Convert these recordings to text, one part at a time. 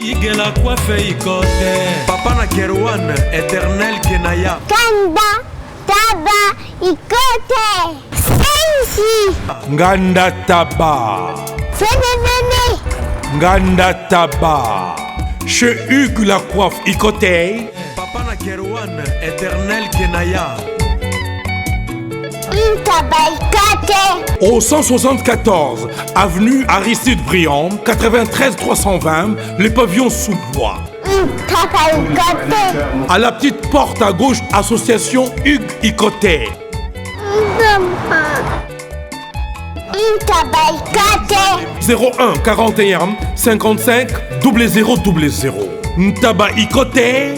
Hugues la coiffe Ikote. Papa na Kerwan, éternel Kenaya. Kanda, Taba, Ikote. Sensi. Nganda Taba. Phénomène. Nganda Taba. Chez Hugues la coiffe Ikote. Papa na Kerwan, éternel Kenaya. Au 174 avenue Aristide Briand, 93 320, les pavillons sous bois. À la petite porte à gauche, association Hugues Ikote. 01 41 55 0000. Ntaba Ikote.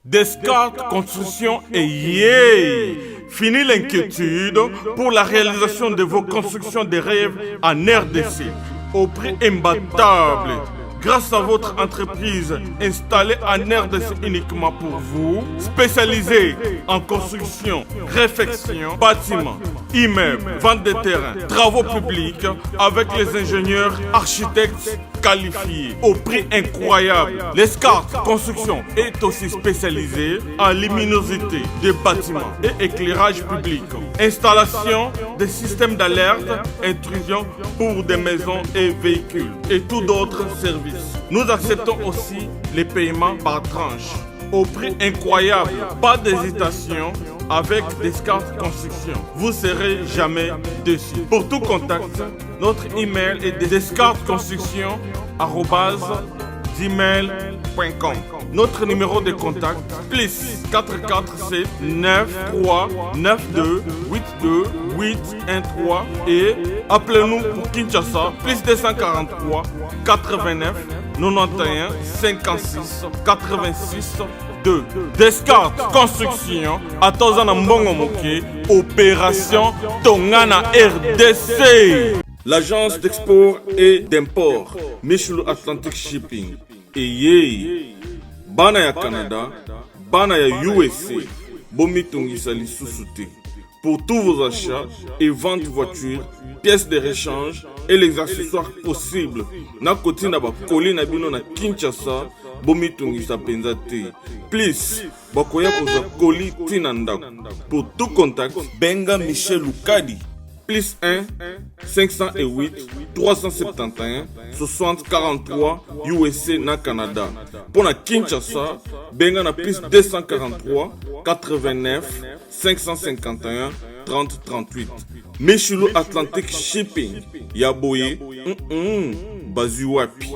Descartes Construction et yeah! Fini l'inquiétude pour la réalisation de vos constructions de rêves en RDC au prix imbattable. Grâce à votre entreprise installée en RDC uniquement pour vous, spécialisée en construction, réfection, bâtiments, immeubles, vente de terrains, travaux publics, avec les ingénieurs architectes qualifiés au prix incroyable. L'escarpe construction est aussi spécialisée en luminosité des bâtiments et éclairage public. Installation des systèmes d'alerte, intrusion pour des maisons et véhicules et tout d'autres services. Nous acceptons aussi les paiements par tranche au prix incroyable. Pas d'hésitation avec Descartes Construction. Vous serez jamais déçus. Pour tout contact, notre email est descartesconstruction@gmail.com. Notre numéro de contact plus 447 93 92 82 813 et appelez-nous pour Kinshasa plus 243 89 91 56 86 2. Descartes Construction à Tozana Mbongo Moké, opération Tongana RDC. L'agence d'export et d'import Michel Atlantic Shipping et Yei Bana ya Canada, Bana ya USA, Bomitungisa Lissusute. Pour tous vos achats et ventes de voitures, pièces de rechange et les accessoires possibles. Na koti na ba koli na bino na Kinshasa, Bomitungisa Penzate. Please, bakoya koza koli tinanda. Pour tout contact, Benga Michel Lukadi. Plus 1 508 371 60 43 USA na Canada. Pour la Kinshasa, benga na plus 243 89 551 30 38. Michelo Atlantic Shipping. Yaboye, Bazuapi.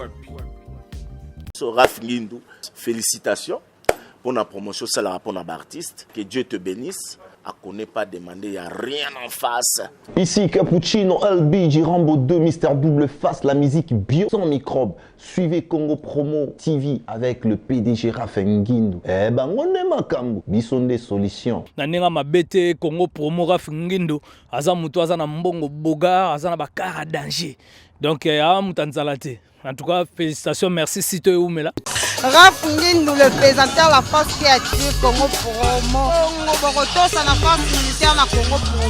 Raph Ngindou, félicitations pour la promotion, c'est la pour l'artiste. Que Dieu te bénisse. À connaît pas demander, il n'y a rien en face. Ici Cappuccino, LB, Rambo 2, Mister Double Face, la musique bio sans microbes. Suivez Congo Promo TV avec le PDG Raph Ngindou. Eh ben, on est makambo, bison des solutions. Nanenga mabete Congo Promo Raph Ngindou, aza mutu aza na mbongo boga, aza na bakara danger. Donc, ya mutanzalate. En tout cas, félicitations, merci Sito et Oumela. Raph Ngindou, le présentateur de la force créative Congo Promo. Congo Boroto, c'est la force militaire de Congo Promo.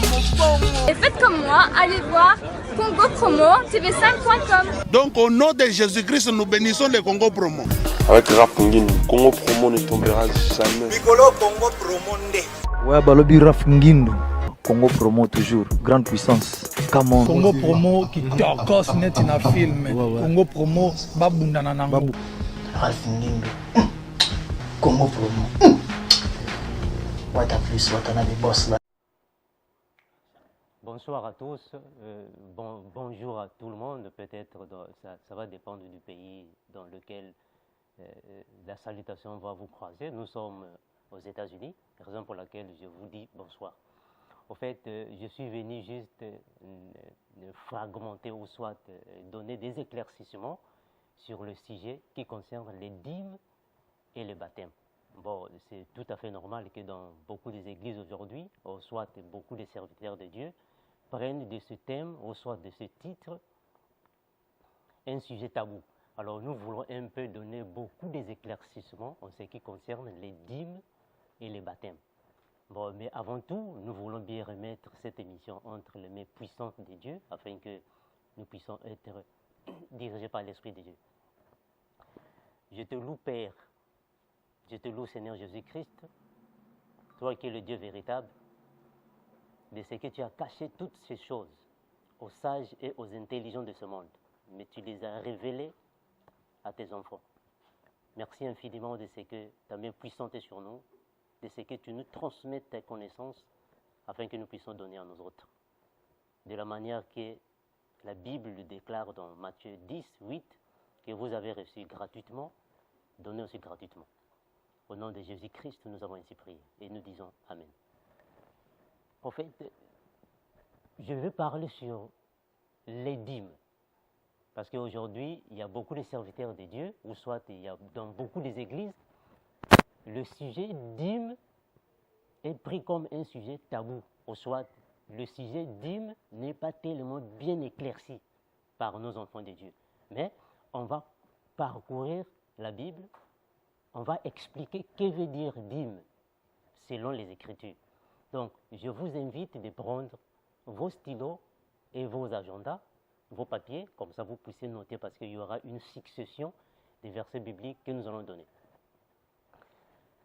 Et faites comme moi, allez voir Congo Promo, tv5.com. Donc au nom de Jésus-Christ, nous bénissons le Congo Promo. Avec Raph Ngindou, Congo Promo ne tombera jamais. Piccolo Congo Promo nde. Ouais, balobi Raph Ngindou. Congo Promo toujours, grande puissance. Come on. Congo Promo qui torcos net in a film. Congo Promo babundana nango. Raph Ngindou. Congo Promo. What a plus, what a des boss là. Bonsoir à tous, bonjour à tout le monde. Peut-être ça va dépendre du pays dans lequel la salutation va vous croiser. Nous sommes aux États-Unis, raison pour laquelle je vous dis bonsoir. Au fait, je suis venu juste fragmenter ou soit donner des éclaircissements sur le sujet qui concerne les dîmes et le baptême. Bon, c'est tout à fait normal que dans beaucoup des églises aujourd'hui, ou soit beaucoup de serviteurs de Dieu, prennent de ce thème, ou soit de ce titre, un sujet tabou. Alors nous voulons un peu donner beaucoup des éclaircissements en ce qui concerne les dîmes et les baptêmes. Bon, mais avant tout, nous voulons bien remettre cette émission entre les mains puissantes de Dieu, afin que nous puissions être dirigé par l'Esprit de Dieu. Je te loue, Père. Je te loue, Seigneur Jésus-Christ, toi qui es le Dieu véritable, de ce que tu as caché toutes ces choses aux sages et aux intelligents de ce monde, mais tu les as révélées à tes enfants. Merci infiniment de ce que ta main puissante est sur nous, de ce que tu nous transmets tes connaissances afin que nous puissions donner à nos autres. De la manière que la Bible le déclare dans Matthieu 10, 8, que vous avez reçu gratuitement, donnez aussi gratuitement. Au nom de Jésus-Christ, nous avons ainsi prié et nous disons Amen. En fait, je vais parler sur les dîmes. Parce qu'aujourd'hui, il y a beaucoup de serviteurs de Dieu, ou soit il y a dans beaucoup des églises, le sujet dîme est pris comme un sujet tabou, ou soit le sujet dîme n'est pas tellement bien éclairci par nos enfants de Dieu. Mais on va parcourir la Bible, on va expliquer que veut dire dîme selon les Écritures. Donc, je vous invite de prendre vos stylos et vos agendas, vos papiers, comme ça vous puissiez noter parce qu'il y aura une succession des versets bibliques que nous allons donner.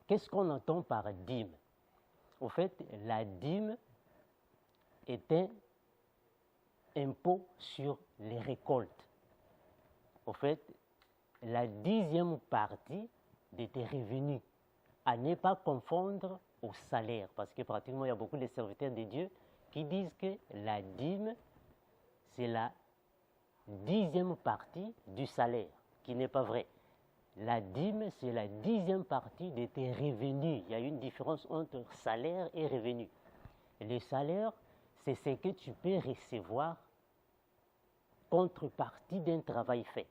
Qu'est-ce qu'on entend par dîme? Au fait, la dîme est un impôt sur les récoltes. Au fait, la 10e partie de tes revenus, à ne pas confondre au salaire, parce que pratiquement il y a beaucoup de serviteurs de Dieu qui disent que la dîme, c'est la 10e partie du salaire, qui n'est pas vrai. La dîme, c'est la 10e partie de tes revenus. Il y a une différence entre salaire et revenu. Le salaire, c'est ce que tu peux recevoir contrepartie d'un travail fait.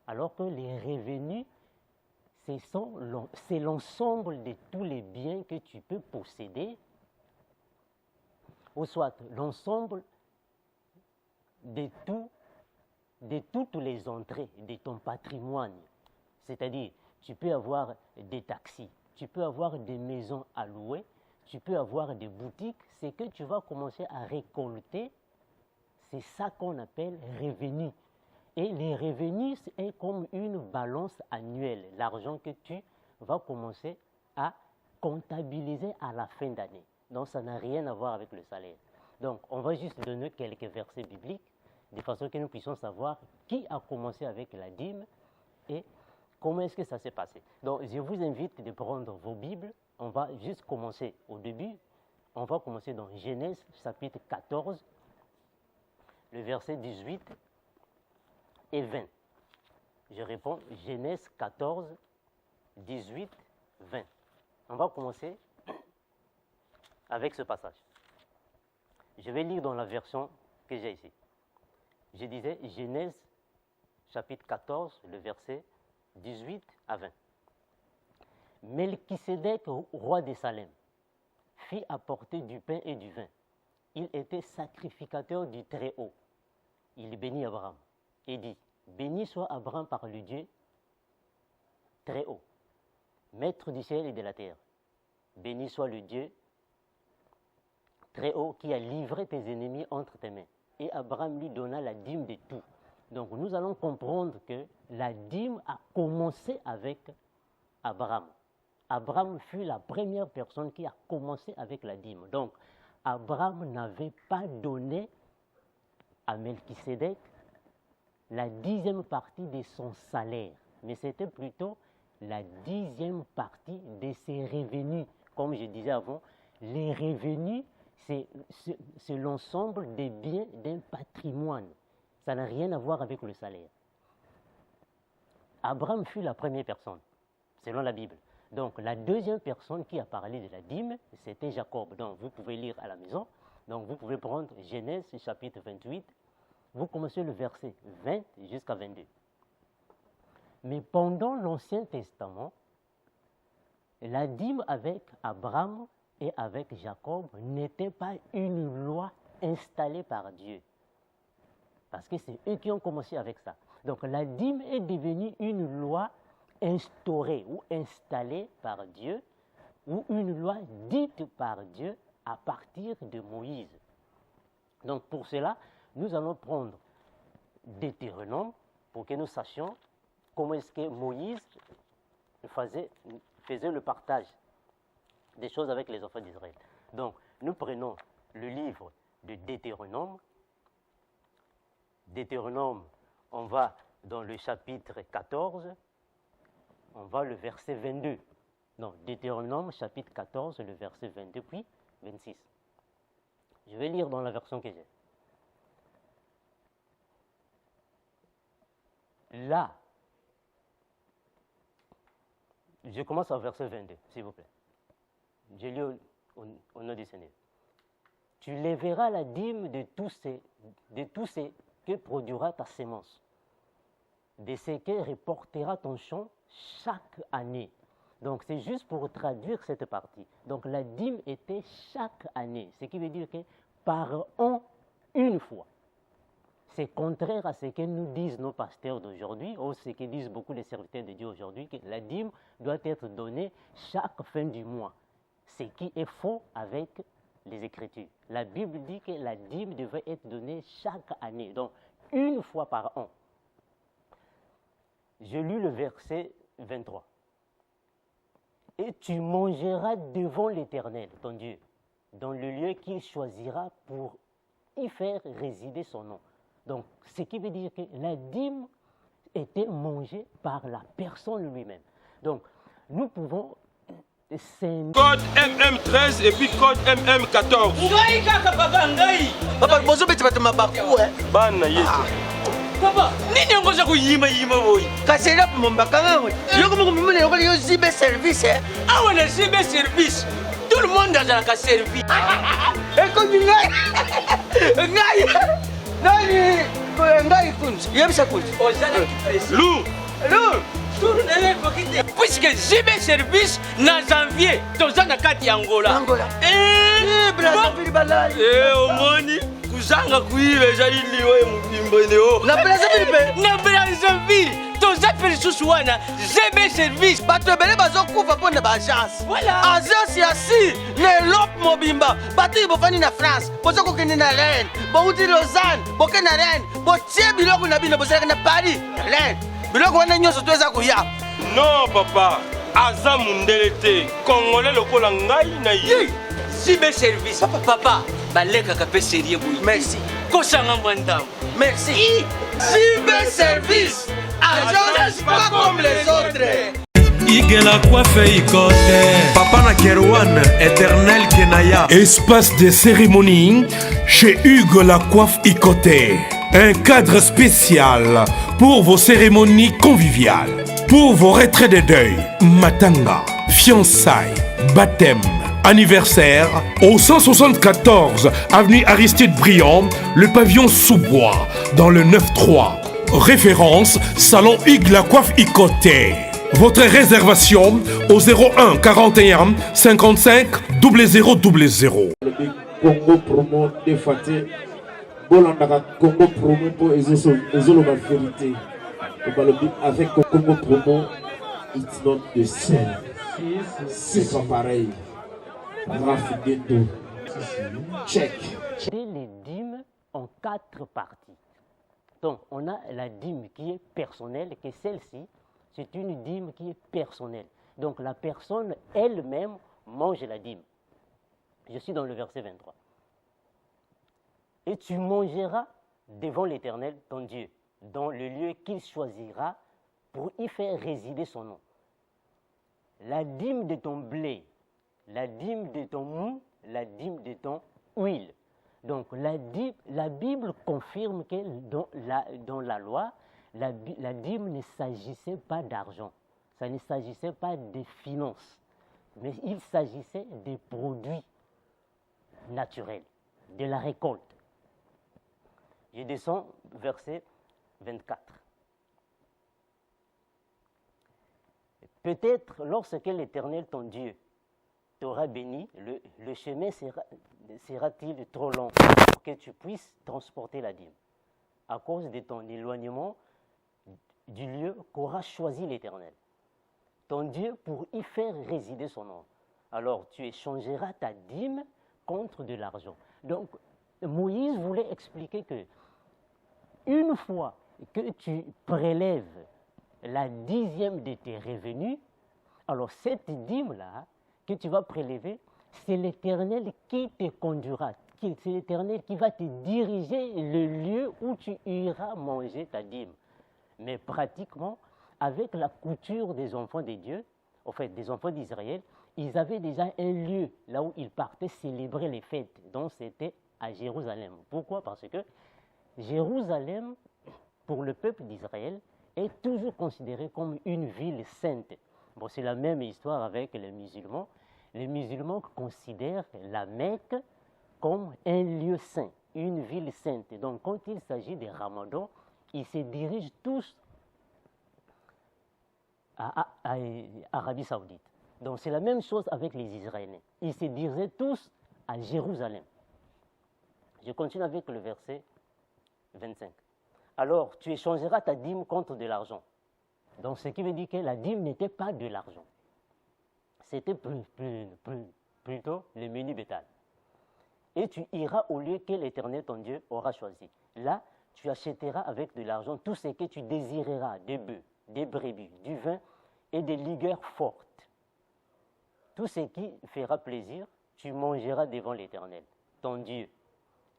Alors que les revenus, c'est l'ensemble de tous les biens que tu peux posséder, ou soit l'ensemble de toutes les entrées de ton patrimoine. C'est-à-dire, tu peux avoir des taxis, tu peux avoir des maisons à louer, tu peux avoir des boutiques. Ce que tu vas commencer à récolter, c'est ça qu'on appelle revenu. Et les revenus, c'est comme une balance annuelle, l'argent que tu vas commencer à comptabiliser à la fin d'année. Donc, ça n'a rien à voir avec le salaire. Donc, on va juste donner quelques versets bibliques, de façon que nous puissions savoir qui a commencé avec la dîme et comment est-ce que ça s'est passé. Donc, je vous invite de prendre vos Bibles. On va juste commencer au début. On va commencer dans Genèse, chapitre 14, le verset 18 et 20. Je réponds Genèse 14, 18, 20. On va commencer avec ce passage. Je vais lire dans la version que j'ai ici. Je disais Genèse chapitre 14, le verset 18 à 20. Melchisédek, roi de Salem, fit apporter du pain et du vin. Il était sacrificateur du Très-Haut. Il bénit Abraham et dit, béni soit Abraham par le Dieu Très-Haut, maître du ciel et de la terre. Béni soit le Dieu Très-Haut qui a livré tes ennemis entre tes mains. Et Abraham lui donna la dîme de tout. Donc nous allons comprendre que la dîme a commencé avec Abraham. Abraham fut la première personne qui a commencé avec la dîme. Donc Abraham n'avait pas donné à Melchisédek la 10e partie de son salaire, mais c'était plutôt la 10e partie de ses revenus. Comme je disais avant, les revenus, c'est l'ensemble des biens d'un patrimoine. Ça n'a rien à voir avec le salaire. Abraham fut la première personne, selon la Bible. Donc, la deuxième personne qui a parlé de la dîme, c'était Jacob. Donc, vous pouvez lire à la maison. Donc, vous pouvez prendre Genèse, chapitre 28. Vous commencez le verset 20 jusqu'à 22. Mais pendant l'Ancien Testament, la dîme avec Abraham et avec Jacob n'était pas une loi installée par Dieu. Parce que c'est eux qui ont commencé avec ça. Donc la dîme est devenue une loi instaurée ou installée par Dieu, ou une loi dite par Dieu à partir de Moïse. Donc pour cela, nous allons prendre Deutéronome pour que nous sachions comment est-ce que Moïse faisait le partage des choses avec les enfants d'Israël. Donc, nous prenons le livre de Deutéronome. Deutéronome, on va dans le chapitre 14, on va le verset 22. Non, Deutéronome, chapitre 14, le verset 22, puis 26. Je vais lire dans la version que j'ai. Là, je commence au verset 22, s'il vous plaît. Je lis au nom du Seigneur. Tu lèveras la dîme de tout ce que produira ta sémence, de ce que reportera ton champ chaque année. Donc, c'est juste pour traduire cette partie. Donc, la dîme était chaque année, ce qui veut dire que par an, une fois. C'est contraire à ce que nous disent nos pasteurs d'aujourd'hui, ou ce que disent beaucoup les serviteurs de Dieu aujourd'hui, que la dîme doit être donnée chaque fin du mois. Ce qui est faux avec les Écritures. La Bible dit que la dîme devait être donnée chaque année, donc une fois par an. Je lis le verset 23. Et tu mangeras devant l'Éternel, ton Dieu, dans le lieu qu'il choisira pour y faire résider son nom. Donc, ce qui veut dire que la dîme était mangée par la personne lui-même. Donc, nous pouvons... Code MM13 et puis code MM14. Papa, bonjour, mais tu vas te m'abakou, hein? Bana, yes. Papa, nini ngoza kuyima boy. Kasela pour mon bakanga. Yo comme vous me yo zibe service, hein? Ah ouais, zibe service. Tout le monde a un servi. Et comme ngai. Nani, ngai kunz. Yebisa kunz. Lou. Puisque j'ai service na janvier, toza na kati ya Angola. Brazzaville balai. Omoni kuzanga kuiba ezali liwe mubimbo neo. Na Brazzaville, toza pelisusu wana, j'ai service. Bato ebele bazokufa pona ba agence. Voilà. Agence ya si, ne lop mobimba. Bato bofani na France, bozo kokende na Rennes, bouti Lausanne, boke na Rennes, botie biloko na bino bozalaka na Paris, Rennes. Biloko wana nyonso toza kuya. Non papa, aza mundele te, Congolais lokola ngai na ye. Zibe service. Papa, baleka ka pe sérieux boui. Merci. Kosanga mwandam. Merci. Zibe service. Agence pas comme les autres. Igela coiffe ikote Papa na Kerouan, éternel Kenaya. Espace de cérémonie chez Hugues la coiffe Ikoté. Un cadre spécial pour vos cérémonies conviviales, pour vos retraits de deuil, matanga, fiançailles, baptême, anniversaire, au 174 avenue Aristide Briand, le pavillon Sous-Bois, dans le 9-3. Référence, Salon Hugues la coiffe Ikoté. Votre réservation au 01 41 55 0000. Congo promo défaté. Bolandaka Congo promo pour la vérité. Avec Congo promo, it's not the same. C'est pas pareil. Check. Les dîmes en 4 parties. Donc, on a la dîme qui est personnelle, et celle-ci, c'est une dîme qui est personnelle. Donc, la personne elle-même mange la dîme. Je suis dans le verset 23. Et tu mangeras devant l'Éternel, ton Dieu, dans le lieu qu'il choisira pour y faire résider son nom. La dîme de ton blé, la dîme de ton mou, la dîme de ton huile. Donc la Bible confirme que dans la loi, la dîme ne s'agissait pas d'argent, ça ne s'agissait pas des finances, mais il s'agissait des produits naturels, de la récolte. Je descends verset 24. Peut-être lorsque l'Éternel, ton Dieu, t'aura béni, le chemin sera-t-il trop long pour que tu puisses transporter la dîme à cause de ton éloignement du lieu qu'aura choisi l'Éternel, ton Dieu, pour y faire résider son nom. Alors tu échangeras ta dîme contre de l'argent. Donc Moïse voulait expliquer que une fois que tu prélèves la 10e de tes revenus, alors cette dîme-là que tu vas prélever, c'est l'Éternel qui te conduira. C'est l'Éternel qui va te diriger le lieu où tu iras manger ta dîme. Mais pratiquement, avec la couture des enfants de Dieu, en fait des enfants d'Israël, ils avaient déjà un lieu là où ils partaient célébrer les fêtes. Donc c'était à Jérusalem. Pourquoi? Parce que Jérusalem, pour le peuple d'Israël, est toujours considérée comme une ville sainte. Bon, c'est la même histoire avec les musulmans. Les musulmans considèrent la Mecque comme un lieu saint, une ville sainte. Donc, quand il s'agit des ramadans, ils se dirigent tous à Arabie Saoudite. Donc, c'est la même chose avec les Israéliens. Ils se dirigeaient tous à Jérusalem. Je continue avec le verset 25. Alors, tu échangeras ta dîme contre de l'argent. Donc, ce qui veut dire que la dîme n'était pas de l'argent. C'était plutôt le menu bétail. Et tu iras au lieu que l'Éternel, ton Dieu, aura choisi. Là, tu achèteras avec de l'argent tout ce que tu désireras, des bœufs, des brebis, du vin et des ligueurs fortes. Tout ce qui fera plaisir, tu mangeras devant l'Éternel, ton Dieu.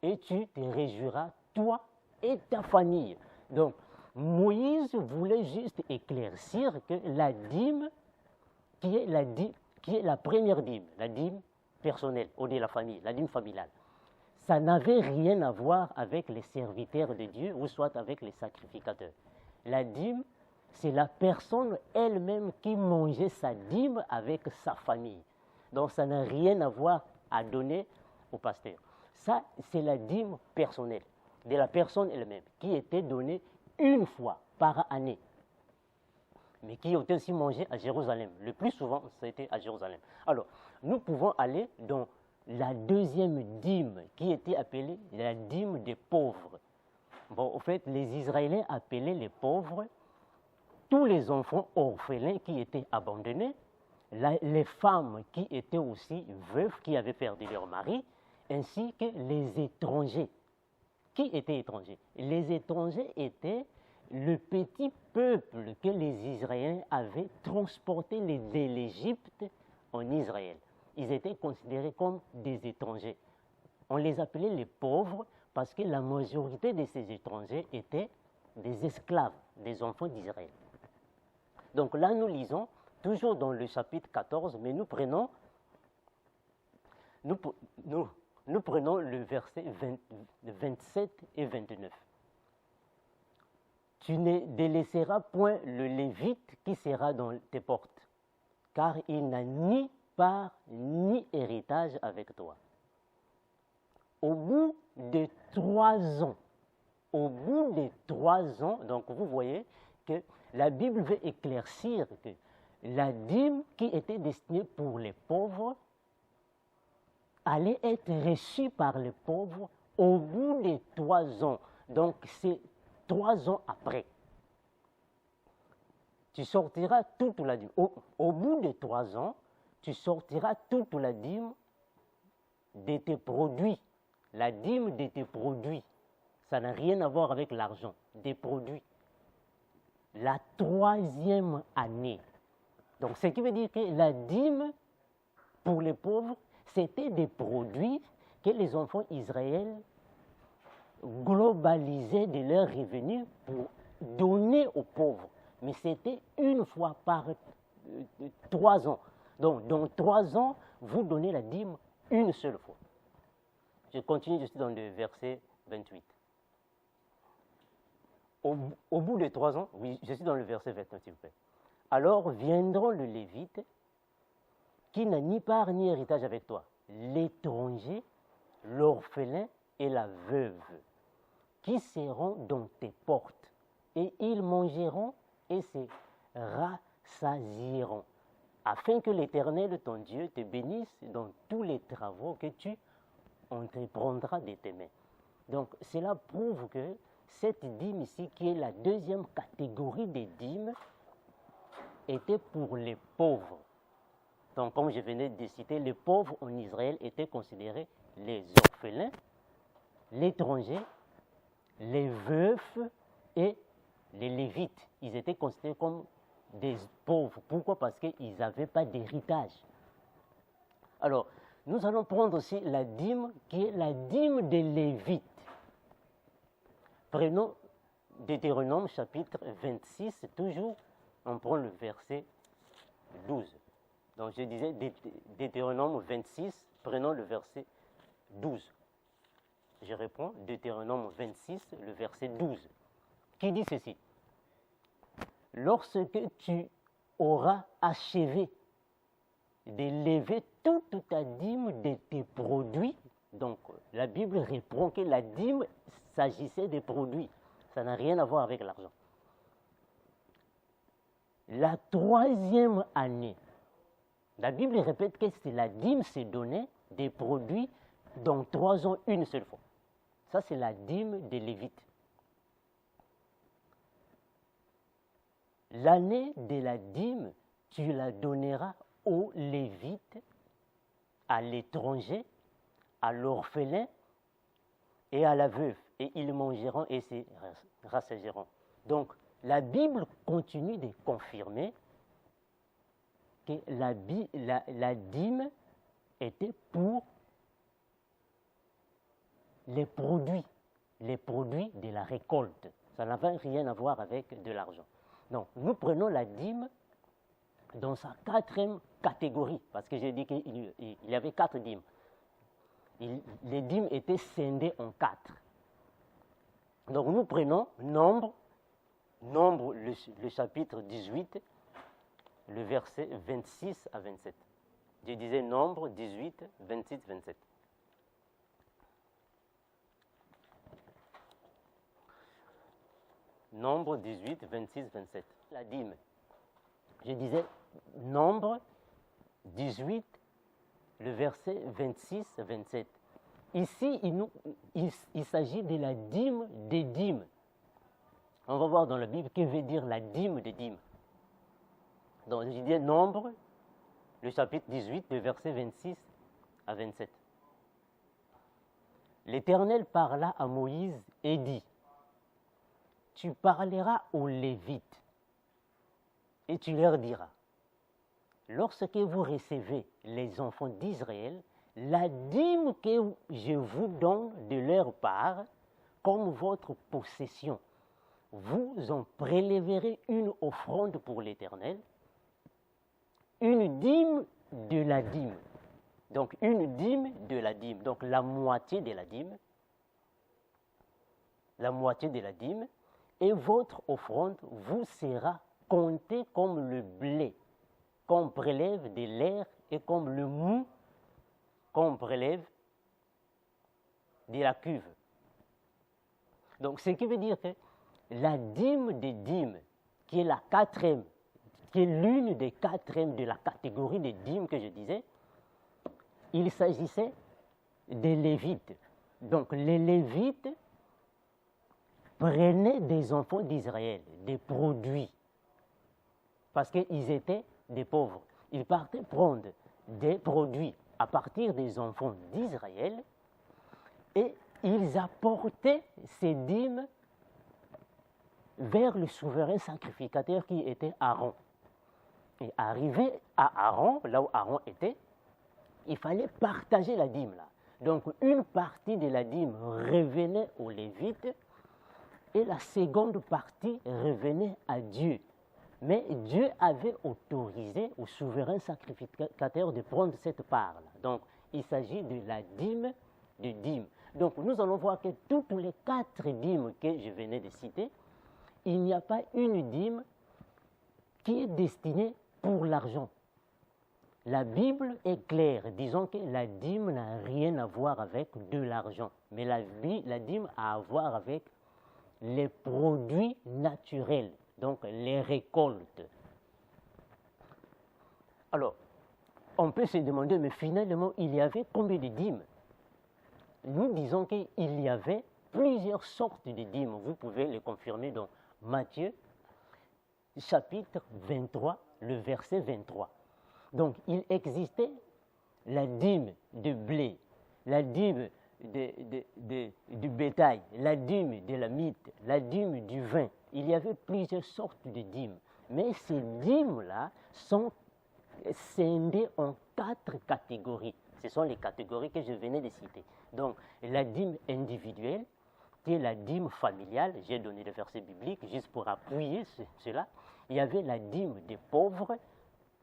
Et tu te réjouiras, toi et ta famille. Donc, Moïse voulait juste éclaircir que la dîme, qui est la première dîme, la dîme personnelle, ou de la famille, la dîme familiale, ça n'avait rien à voir avec les serviteurs de Dieu ou soit avec les sacrificateurs. La dîme, c'est la personne elle-même qui mangeait sa dîme avec sa famille. Donc ça n'a rien à voir à donner au pasteur. Ça, c'est la dîme personnelle de la personne elle-même qui était donnée une fois par année, mais qui était aussi mangée à Jérusalem. Le plus souvent, c'était à Jérusalem. Alors, nous pouvons aller dans la deuxième dîme qui était appelée la dîme des pauvres. Bon, en fait, les Israéliens appelaient les pauvres tous les enfants orphelins qui étaient abandonnés, les femmes qui étaient aussi veuves, qui avaient perdu leur mari, ainsi que les étrangers. Qui étaient étrangers? Les étrangers étaient le petit peuple que les Israéliens avaient transporté de l'Égypte en Israël. Ils étaient considérés comme des étrangers. On les appelait les pauvres parce que la majorité de ces étrangers étaient des esclaves, des enfants d'Israël. Donc là, nous lisons, toujours dans le chapitre 14, mais nous prenons le verset 27 et 29. Tu ne délaisseras point le Lévite qui sera dans tes portes, car il n'a ni part ni héritage avec toi. Au bout de 3 ans, donc vous voyez que la Bible veut éclaircir que la dîme qui était destinée pour les pauvres allait être reçue par les pauvres au bout de 3 ans. Donc c'est 3 ans après. Tu sortiras toute la dîme. Au bout de 3 ans, tu sortiras toute la dîme de tes produits. La dîme de tes produits. Ça n'a rien à voir avec l'argent. Des produits. La 3e année. Donc, ce qui veut dire que la dîme, pour les pauvres, c'était des produits que les enfants israéliens globalisaient de leurs revenus pour donner aux pauvres. Mais c'était une fois par 3 ans. Donc, dans 3 ans, vous donnez la dîme une seule fois. Je continue, je suis dans le verset 28. Au bout de 3 ans, oui, je suis dans le verset 29, s'il vous plaît. Alors viendront le Lévite, qui n'a ni part ni héritage avec toi, l'étranger, l'orphelin et la veuve, qui seront dans tes portes, et ils mangeront et se rassasieront, afin que l'Éternel, ton Dieu, te bénisse dans tous les travaux que tu entreprendras de tes mains. Donc, cela prouve que cette dîme ici, qui est la deuxième catégorie des dîmes, était pour les pauvres. Donc, comme je venais de citer, les pauvres en Israël étaient considérés les orphelins, l'étranger, les veufs et les lévites. Ils étaient considérés comme des pauvres. Pourquoi? Parce qu'ils n'avaient pas d'héritage. Alors, nous allons prendre aussi la dîme qui est la dîme des lévites. Prenons Deutéronome chapitre 26, toujours, on prend le verset 12. Donc je disais Deutéronome 26, prenons le verset 12. Je réponds Deutéronome 26, le verset 12, qui dit ceci. Lorsque tu auras achevé d'élever toute ta dîme de tes produits, donc la Bible répond que la dîme s'agissait des produits, ça n'a rien à voir avec l'argent. La troisième année, la Bible répète que la dîme s'est donnée des produits dans 3 ans une seule fois. Ça, c'est la dîme des Lévites. L'année de la dîme, tu la donneras aux Lévites, à l'étranger, à l'orphelin et à la veuve. Et ils mangeront et se rassasieront. Donc, la Bible continue de confirmer que la dîme était pour les produits de la récolte. Ça n'avait rien à voir avec de l'argent. Donc, nous prenons la dîme dans sa 4e catégorie, parce que j'ai dit qu'il y avait 4 dîmes. Les dîmes étaient scindées en 4. Donc, nous prenons Nombre, le chapitre 18, le verset 26 à 27. Je disais Nombre 18, 26, 27. Nombre 18, 26, 27. La dîme. Je disais Nombre 18, le verset 26, 27. Ici, il s'agit de la dîme des dîmes. On va voir dans la Bible que veut dire la dîme des dîmes. Donc, je disais Nombre, le chapitre 18, le verset 26 à 27. L'Éternel parla à Moïse et dit, tu parleras aux Lévites et tu leur diras, lorsque vous recevez les enfants d'Israël, la dîme que je vous donne de leur part, comme votre possession, vous en prélèverez une offrande pour l'Éternel, une dîme de la dîme. Donc une dîme de la dîme, donc la moitié de la dîme, et votre offrande vous sera comptée comme le blé qu'on prélève de l'air et comme le mou qu'on prélève de la cuve. Donc, ce qui veut dire que la dîme des dîmes, qui est la 4e, qui est l'une des 4e de la catégorie des dîmes que je disais, il s'agissait des Lévites. Donc, les Lévites prenaient des enfants d'Israël, des produits, parce qu'ils étaient des pauvres. Ils partaient prendre des produits à partir des enfants d'Israël et ils apportaient ces dîmes vers le souverain sacrificateur qui était Aaron. Et arrivé à Aaron, là où Aaron était, il fallait partager la dîme là. Donc une partie de la dîme revenait aux Lévites et la seconde partie revenait à Dieu. Mais Dieu avait autorisé au souverain sacrificateur de prendre cette part-là. Donc, il s'agit de la dîme de dîme. Donc, nous allons voir que toutes les 4 dîmes que je venais de citer, il n'y a pas une dîme qui est destinée pour l'argent. La Bible est claire, disons que la dîme n'a rien à voir avec de l'argent. Mais la dîme a à voir avec les produits naturels. Donc, les récoltes. Alors, on peut se demander, mais finalement, il y avait combien de dîmes? Nous disons qu'il y avait plusieurs sortes de dîmes. Vous pouvez le confirmer dans Matthieu, chapitre 23, le verset 23. Donc, il existait la dîme de blé, la dîme du bétail, la dîme de la mythe, la dîme du vin. Il y avait plusieurs sortes de dîmes. Mais ces dîmes-là sont scindées en 4 catégories. Ce sont les catégories que je venais de citer. Donc, la dîme individuelle, qui est la dîme familiale, j'ai donné le verset biblique juste pour appuyer cela. Il y avait la dîme des pauvres,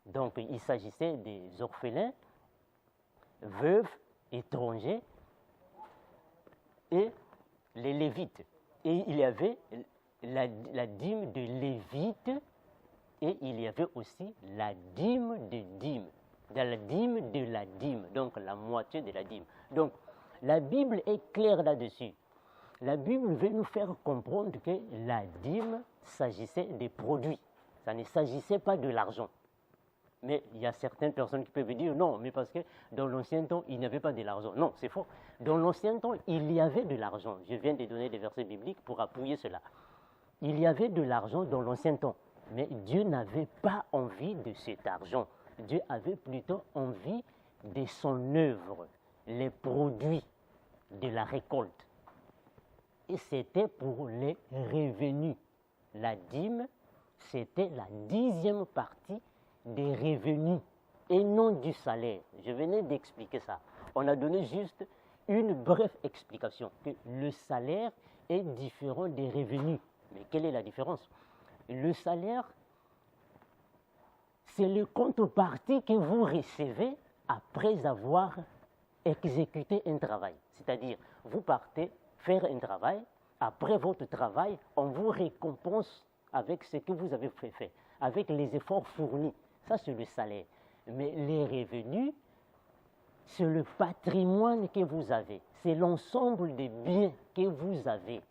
donc il s'agissait des orphelins, veuves, étrangers, et les lévites. Et il y avait la dîme de lévites, et il y avait aussi la dîme de dîme. La dîme de la dîme, donc la moitié de la dîme. Donc, la Bible est claire là-dessus. La Bible veut nous faire comprendre que la dîme s'agissait des produits. Ça ne s'agissait pas de l'argent. Mais il y a certaines personnes qui peuvent dire non, mais parce que dans l'ancien temps, il n'y avait pas de l'argent. Non, c'est faux. Dans l'ancien temps, il y avait de l'argent. Je viens de donner des versets bibliques pour appuyer cela. Il y avait de l'argent dans l'ancien temps. Mais Dieu n'avait pas envie de cet argent. Dieu avait plutôt envie de son œuvre, les produits de la récolte. Et c'était pour les revenus. La dîme, c'était la 10e partie des revenus et non du salaire. Je venais d'expliquer ça. On a donné juste une brève explication, que le salaire est différent des revenus. Mais quelle est la différence? Le salaire, c'est le contrepartie que vous recevez après avoir exécuté un travail. C'est-à-dire, vous partez faire un travail, après votre travail, on vous récompense avec ce que vous avez fait, avec les efforts fournis. Ça, c'est le salaire. Mais les revenus, c'est le patrimoine que vous avez. C'est l'ensemble des biens que vous avez.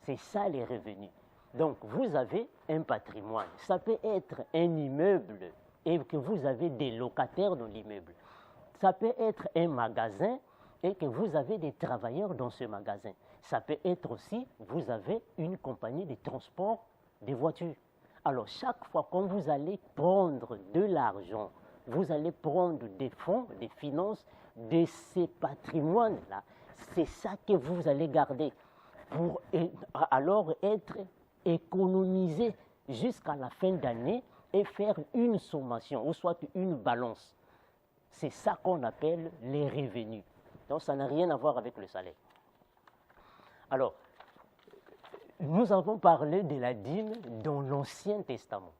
C'est ça, les revenus. Donc, vous avez un patrimoine. Ça peut être un immeuble et que vous avez des locataires dans l'immeuble. Ça peut être un magasin et que vous avez des travailleurs dans ce magasin. Ça peut être aussi, vous avez une compagnie de transport des voitures. Alors, chaque fois que vous allez prendre de l'argent, vous allez prendre des fonds, des finances de ces patrimoines-là. C'est ça que vous allez garder pour alors être économisé jusqu'à la fin d'année et faire une sommation, ou soit une balance. C'est ça qu'on appelle les revenus. Donc, ça n'a rien à voir avec le salaire. Alors, nous avons parlé de la dîme dans l'Ancien Testament.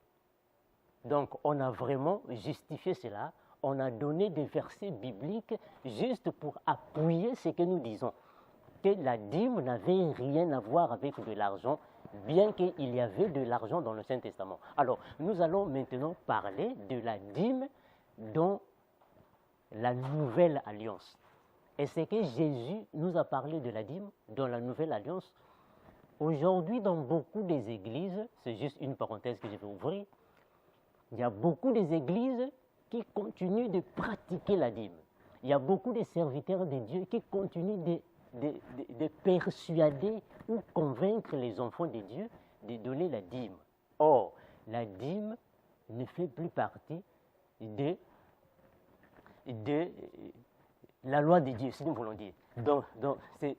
Donc, on a vraiment justifié cela. On a donné des versets bibliques juste pour appuyer ce que nous disons. Que la dîme n'avait rien à voir avec de l'argent, bien qu'il y avait de l'argent dans l'Ancien Testament. Alors, nous allons maintenant parler de la dîme dans la Nouvelle Alliance. Et c'est que Jésus nous a parlé de la dîme dans la Nouvelle Alliance. Aujourd'hui, dans beaucoup des églises, c'est juste une parenthèse que je vais ouvrir, il y a beaucoup des églises qui continuent de pratiquer la dîme. Il y a beaucoup de serviteurs de Dieu qui continuent de persuader ou convaincre les enfants de Dieu de donner la dîme. Or, la dîme ne fait plus partie de la loi de Dieu, si nous voulons dire. Donc c'est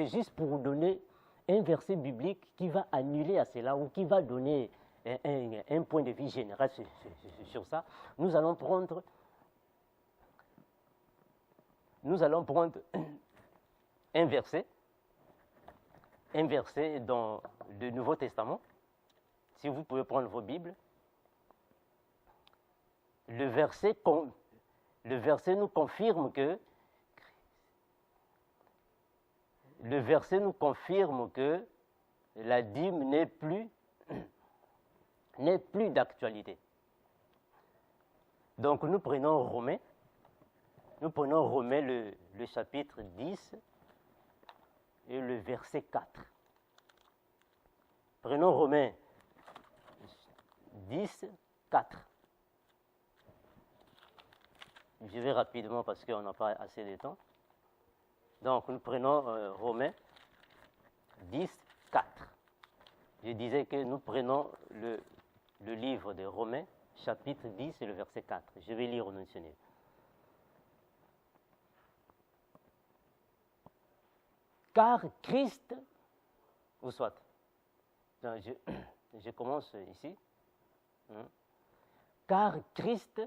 juste pour vous donner un verset biblique qui va annuler à cela ou qui va donner un point de vue général sur ça. Nous allons prendre un verset dans le Nouveau Testament. Si vous pouvez prendre vos Bibles, le verset nous confirme que la dîme n'est plus d'actualité. Donc nous prenons Romains le chapitre 10 et le verset 4. Prenons Romains 10, 4. Je vais rapidement parce qu'on n'a pas assez de temps. Donc nous prenons Romains 10, 4. Je disais que nous prenons le livre de Romains, chapitre 10 et le verset 4. Je vais lire au mentionné. car Christ, ou soit, je commence ici, car Christ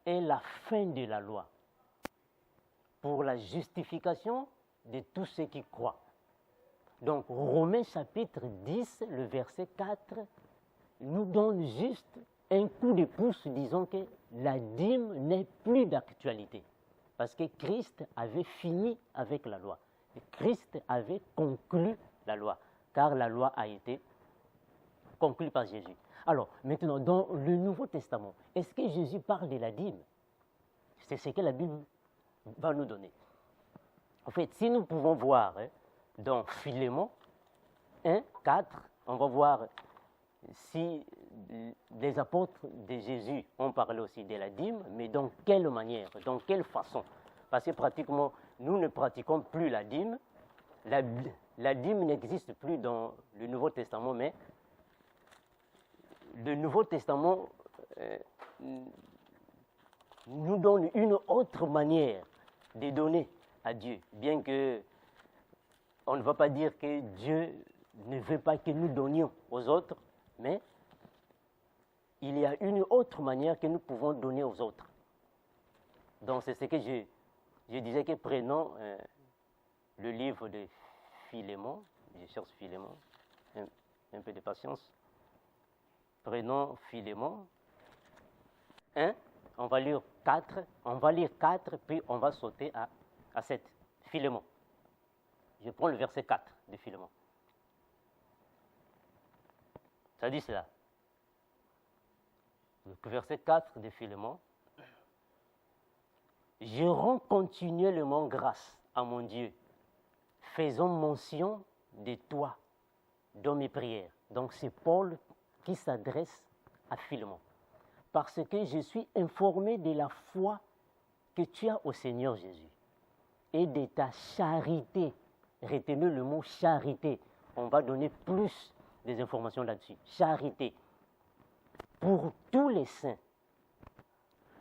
est la fin de la loi pour la justification de tous ceux qui croient. Donc, Romains chapitre 10, le verset 4, nous donne juste un coup de pouce, disons que la dîme n'est plus d'actualité. Parce que Christ avait fini avec la loi. Christ avait conclu la loi, car la loi a été conclue par Jésus. Alors, maintenant, dans le Nouveau Testament, est-ce que Jésus parle de la dîme? C'est ce que la Bible va nous donner. En fait, si nous pouvons voir dans Philémon 1, 4, on va voir si les apôtres de Jésus ont parlé aussi de la dîme, mais dans quelle manière, dans quelle façon? Parce que pratiquement, nous ne pratiquons plus la dîme. La dîme n'existe plus dans le Nouveau Testament, mais le Nouveau Testament nous donne une autre manière de donner à Dieu, bien que on ne va pas dire que Dieu ne veut pas que nous donnions aux autres, mais il y a une autre manière que nous pouvons donner aux autres. Donc c'est ce que je disais, que prenons le livre de Philémon, je cherche Philémon, un peu de patience. Prenons Philémon 1, on va lire 4, puis on va sauter à 7. Philémon. Je prends le verset 4 de Philémon. Ça dit cela. Le verset 4 de Philémon. Je rends continuellement grâce à mon Dieu, faisant mention de toi dans mes prières. Donc c'est Paul qui s'adresse à Philémon. Parce que je suis informé de la foi que tu as au Seigneur Jésus et de ta charité. Retenez le mot charité. On va donner plus des informations là-dessus. Charité. Pour tous les saints.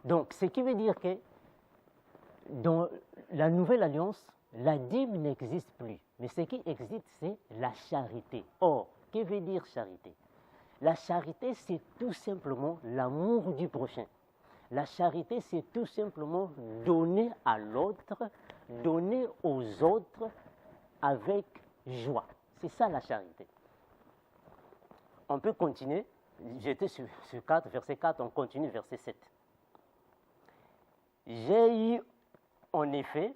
Donc, ce qui veut dire que dans la Nouvelle Alliance, la dîme n'existe plus. Mais ce qui existe, c'est la charité. Or, que veut dire charité? La charité, c'est tout simplement l'amour du prochain. La charité, c'est tout simplement donner à l'autre, donner aux autres avec joie. C'est ça la charité. On peut continuer. J'étais sur 4, verset 4, on continue verset 7. J'ai eu en effet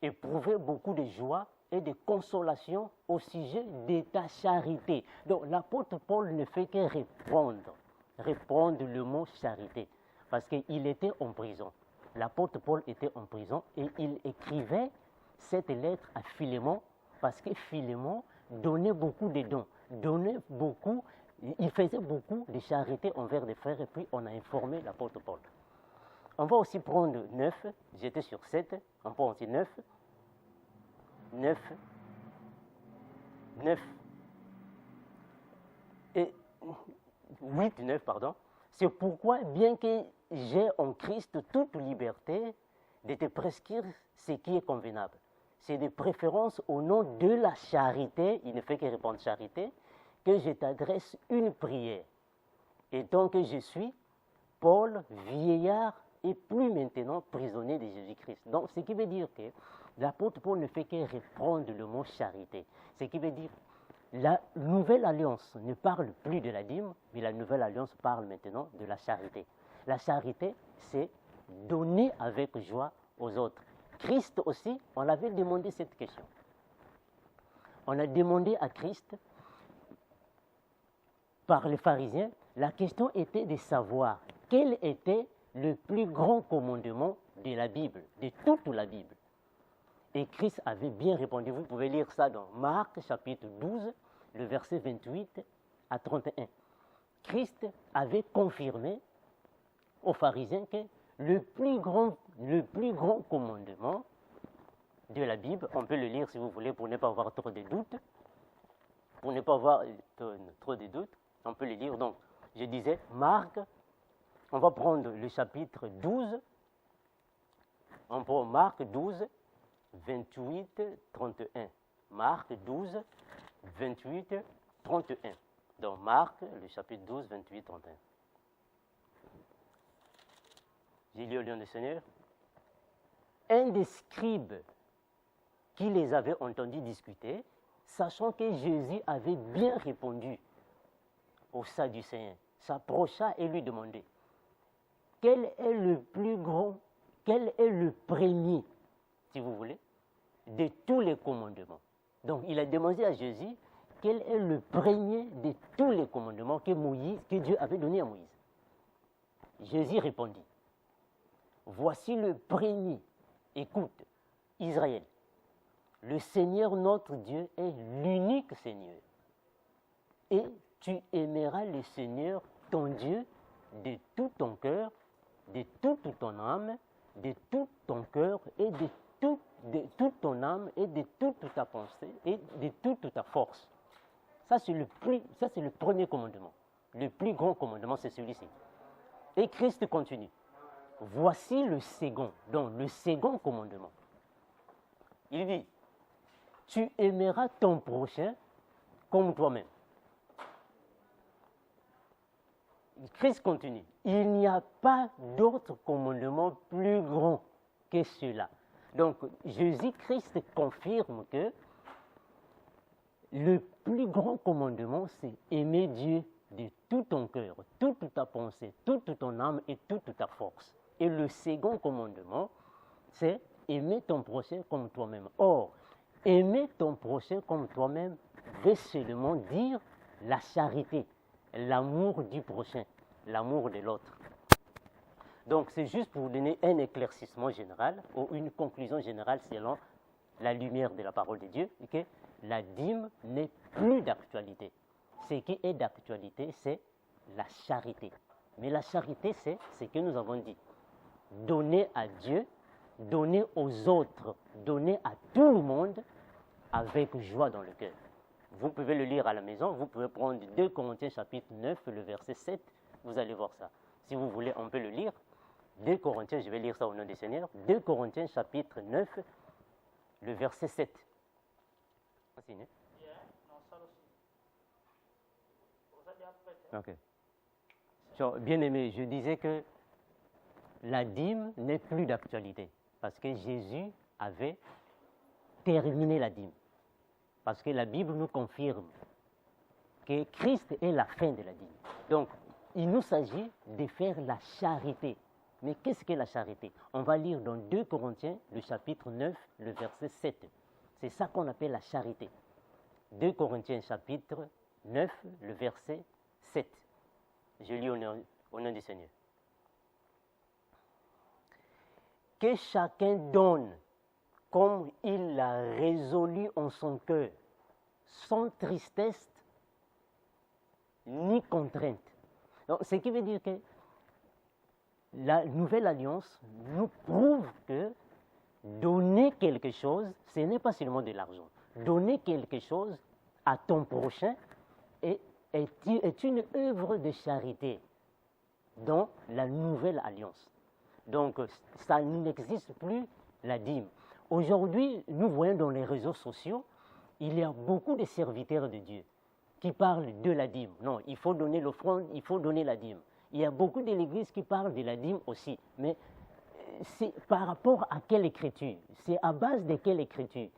éprouvé beaucoup de joie et de consolation au sujet de ta charité. Donc l'apôtre Paul ne fait que répondre le mot charité, parce qu'il était en prison. L'apôtre Paul était en prison et il écrivait cette lettre à Philémon parce que Philémon donnait beaucoup de dons, il faisait beaucoup de charité envers les frères et puis on a informé l'apôtre Paul. On va aussi prendre 9, j'étais sur 7, on prend aussi 9. 9 et 8, 9, pardon. C'est pourquoi, bien que j'ai en Christ toute liberté de te prescrire ce qui est convenable, c'est de préférence au nom de la charité, il ne fait que répondre charité, que je t'adresse une prière. Et donc je suis Paul, vieillard, et plus maintenant prisonnier de Jésus-Christ. Donc, ce qui veut dire que l'apôtre Paul ne fait que répondre le mot charité. Ce qui veut dire la nouvelle alliance ne parle plus de la dîme, mais la nouvelle alliance parle maintenant de la charité. La charité, c'est donner avec joie aux autres. Christ aussi, on avait demandé cette question. On a demandé à Christ, par les pharisiens, la question était de savoir quel était le plus grand commandement de la Bible, de toute la Bible. Et Christ avait bien répondu. Vous pouvez lire ça dans Marc chapitre 12, le verset 28 à 31. Christ avait confirmé aux pharisiens que le plus grand commandement de la Bible, on peut le lire si vous voulez pour ne pas avoir trop de doutes, on peut le lire. Donc, je disais, Marc, on va prendre le chapitre 12, on prend Marc 12, 28, 31. Marc 12, 28, 31. Donc Marc, le chapitre 12, 28, 31. J'ai lu au lion du Seigneur. Un des scribes qui les avait entendus discuter, sachant que Jésus avait bien répondu aux Sadducéens, s'approcha et lui demandait, quel est le plus grand, quel est le premier, si vous voulez, de tous les commandements. Donc il a demandé à Jésus, quel est le premier de tous les commandements que Dieu avait donné à Moïse. Jésus répondit, voici le premier, écoute, Israël, le Seigneur notre Dieu est l'unique Seigneur. Et tu aimeras le Seigneur, ton Dieu, de tout ton cœur, de toute ton âme, de tout ton cœur et de toute ton âme et de toute ta pensée et de toute ta force. Ça, c'est le premier commandement. Le plus grand commandement, c'est celui-ci. Et Christ continue. Voici le second, donc le second commandement. Il dit, tu aimeras ton prochain comme toi-même. Christ continue. Il n'y a pas d'autre commandement plus grand que cela. Donc, Jésus-Christ confirme que le plus grand commandement, c'est aimer Dieu de tout ton cœur, toute ta pensée, toute ton âme et toute ta force. Et le second commandement, c'est aimer ton prochain comme toi-même. Or, aimer ton prochain comme toi-même veut seulement dire la charité, l'amour du prochain, l'amour de l'autre. Donc, c'est juste pour vous donner un éclaircissement général ou une conclusion générale selon la lumière de la parole de Dieu, que la dîme n'est plus d'actualité. Ce qui est d'actualité, c'est la charité. Mais la charité, c'est ce que nous avons dit. Donner à Dieu, donner aux autres, donner à tout le monde avec joie dans le cœur. Vous pouvez le lire à la maison, vous pouvez prendre 2 Corinthiens chapitre 9, le verset 7, vous allez voir ça. Si vous voulez, on peut le lire. 2 Corinthiens, je vais lire ça au nom du Seigneur. 2 Corinthiens chapitre 9, le verset 7. Ok. Bien aimé, je disais que la dîme n'est plus d'actualité parce que Jésus avait terminé la dîme. Parce que la Bible nous confirme que Christ est la fin de la dîme. Donc, il nous s'agit de faire la charité. Mais qu'est-ce que la charité? On va lire dans 2 Corinthiens, le chapitre 9, le verset 7. C'est ça qu'on appelle la charité. 2 Corinthiens, chapitre 9, le verset 7. Je lis au nom du Seigneur. Que chacun donne comme il l'a résolu en son cœur, sans tristesse ni contrainte. Donc, ce qui veut dire que la nouvelle alliance nous prouve que donner quelque chose, ce n'est pas seulement de l'argent. Donner quelque chose à ton prochain est une œuvre de charité dans la nouvelle alliance. Donc, ça n'existe plus la dîme. Aujourd'hui, nous voyons dans les réseaux sociaux, il y a beaucoup de serviteurs de Dieu qui parlent de la dîme. Non, il faut donner l'offrande, il faut donner la dîme. Il y a beaucoup de l'Église qui parlent de la dîme aussi. Mais c'est par rapport à quelle écriture? C'est à base de quelle écriture?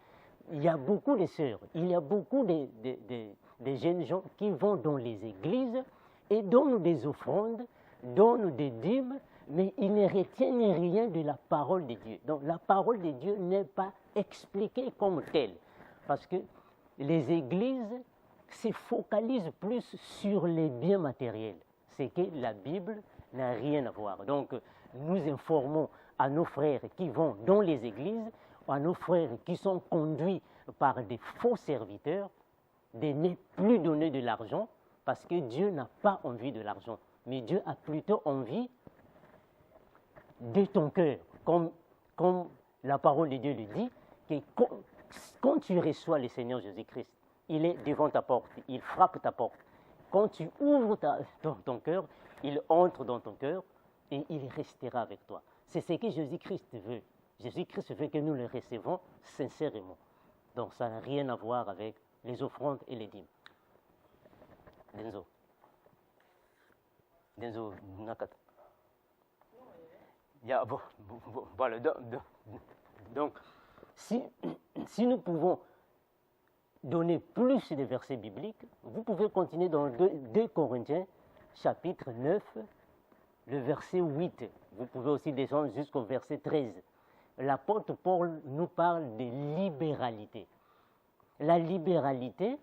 Il y a beaucoup de sœurs, il y a beaucoup de jeunes gens qui vont dans les églises et donnent des offrandes, donnent des dîmes, mais ils ne retiennent rien de la parole de Dieu. Donc la parole de Dieu n'est pas expliquée comme telle. Parce que les églises se focalisent plus sur les biens matériels. C'est que la Bible n'a rien à voir. Donc nous informons à nos frères qui vont dans les églises, à nos frères qui sont conduits par des faux serviteurs, de ne plus donner de l'argent, parce que Dieu n'a pas envie de l'argent. Mais Dieu a plutôt envie de ton cœur, comme la parole de Dieu le dit, que quand tu reçois le Seigneur Jésus-Christ, il est devant ta porte, il frappe ta porte. Quand tu ouvres ton cœur, il entre dans ton cœur et il restera avec toi. C'est ce que Jésus-Christ veut. Jésus-Christ fait que nous le recevons sincèrement. Donc ça n'a rien à voir avec les offrandes et les dîmes. Denzo Nakata. Voilà, donc si nous pouvons donner plus de versets bibliques, vous pouvez continuer dans 2 Corinthiens, chapitre 9, le verset 8. Vous pouvez aussi descendre jusqu'au verset 13. L'apôtre Paul nous parle de libéralité. La libéralité,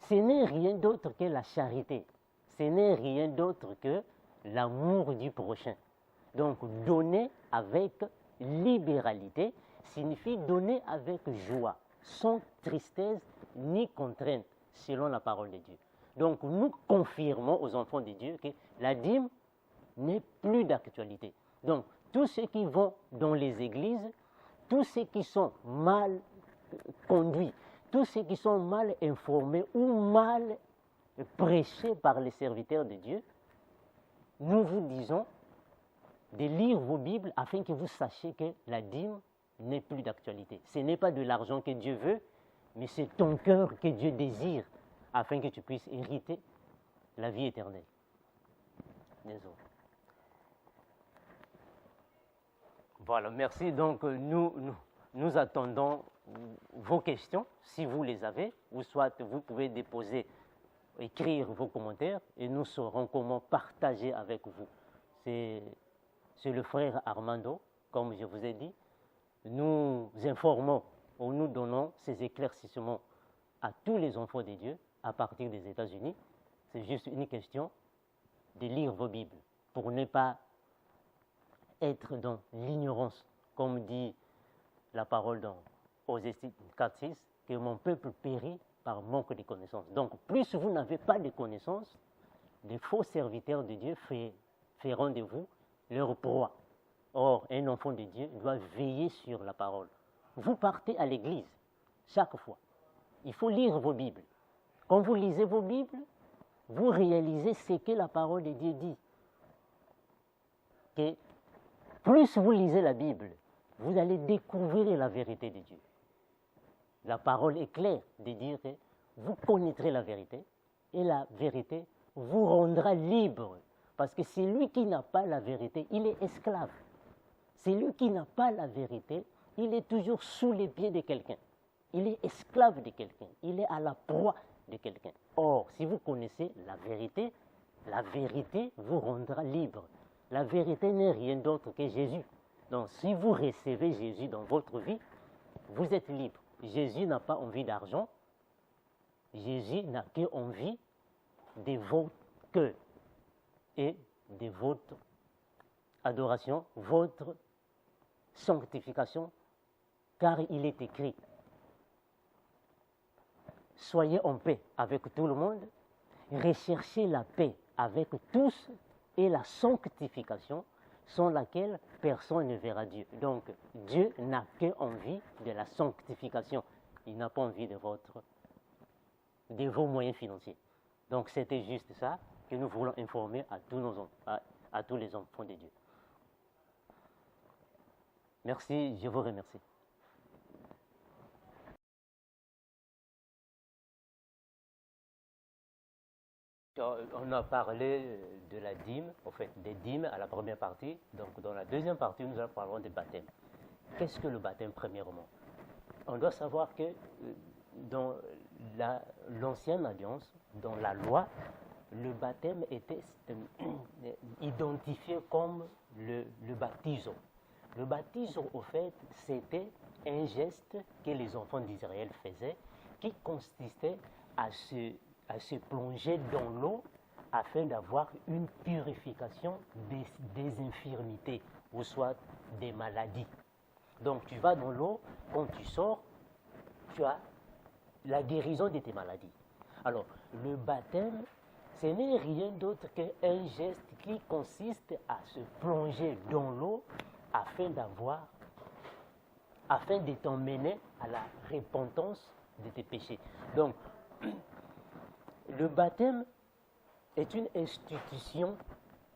ce n'est rien d'autre que la charité. Ce n'est rien d'autre que l'amour du prochain. Donc, donner avec libéralité signifie donner avec joie, sans tristesse ni contrainte, selon la parole de Dieu. Donc, nous confirmons aux enfants de Dieu que la dîme n'est plus d'actualité. Donc, tous ceux qui vont dans les églises, tous ceux qui sont mal conduits, tous ceux qui sont mal informés ou mal prêchés par les serviteurs de Dieu, nous vous disons de lire vos Bibles afin que vous sachiez que la dîme n'est plus d'actualité. Ce n'est pas de l'argent que Dieu veut, mais c'est ton cœur que Dieu désire afin que tu puisses hériter la vie éternelle. Désolé. Voilà, merci. Donc, nous attendons vos questions, si vous les avez, ou soit vous pouvez déposer, écrire vos commentaires, et nous saurons comment partager avec vous. C'est le frère Armando, comme je vous ai dit. Nous informons ou nous donnons ces éclaircissements à tous les enfants de Dieu à partir des États-Unis. C'est juste une question de lire vos Bibles pour ne pas être dans l'ignorance, comme dit la parole dans Osée 4:6, que mon peuple périt par manque de connaissances. Donc, plus vous n'avez pas de connaissances, les faux serviteurs de Dieu feront de vous leur proie. Or, un enfant de Dieu doit veiller sur la parole. Vous partez à l'église chaque fois. Il faut lire vos Bibles. Quand vous lisez vos Bibles, vous réalisez ce que la parole de Dieu dit. Que plus vous lisez la Bible, vous allez découvrir la vérité de Dieu. La parole est claire de dire que vous connaîtrez la vérité et la vérité vous rendra libre. Parce que celui qui n'a pas la vérité, il est esclave. Celui qui n'a pas la vérité, il est toujours sous les pieds de quelqu'un. Il est esclave de quelqu'un. Il est à la proie de quelqu'un. Or, si vous connaissez la vérité vous rendra libre. La vérité n'est rien d'autre que Jésus. Donc, si vous recevez Jésus dans votre vie, vous êtes libre. Jésus n'a pas envie d'argent. Jésus n'a qu'envie de votre cœur et de votre adoration, votre sanctification, car il est écrit: soyez en paix avec tout le monde, recherchez la paix avec tous et la sanctification sans laquelle personne ne verra Dieu. Donc, Dieu n'a qu'envie de la sanctification. Il n'a pas envie de vos moyens financiers. Donc, c'était juste ça que nous voulons informer à tous les enfants de Dieu. Merci, je vous remercie. On a parlé de la dîme, en fait, des dîmes à la première partie. Donc, dans la deuxième partie, nous parlerons des baptêmes. Qu'est-ce que le baptême, premièrement? On doit savoir que dans l'ancienne alliance, dans la loi, le baptême était identifié comme le baptiso. Le baptiso, au fait, c'était un geste que les enfants d'Israël faisaient qui consistait à se plonger dans l'eau afin d'avoir une purification des infirmités ou soit des maladies. Donc tu vas dans l'eau, quand tu sors, tu as la guérison de tes maladies. Alors le baptême, ce n'est rien d'autre qu'un geste qui consiste à se plonger dans l'eau afin de t'emmener à la repentance de tes péchés. Donc, le baptême est une institution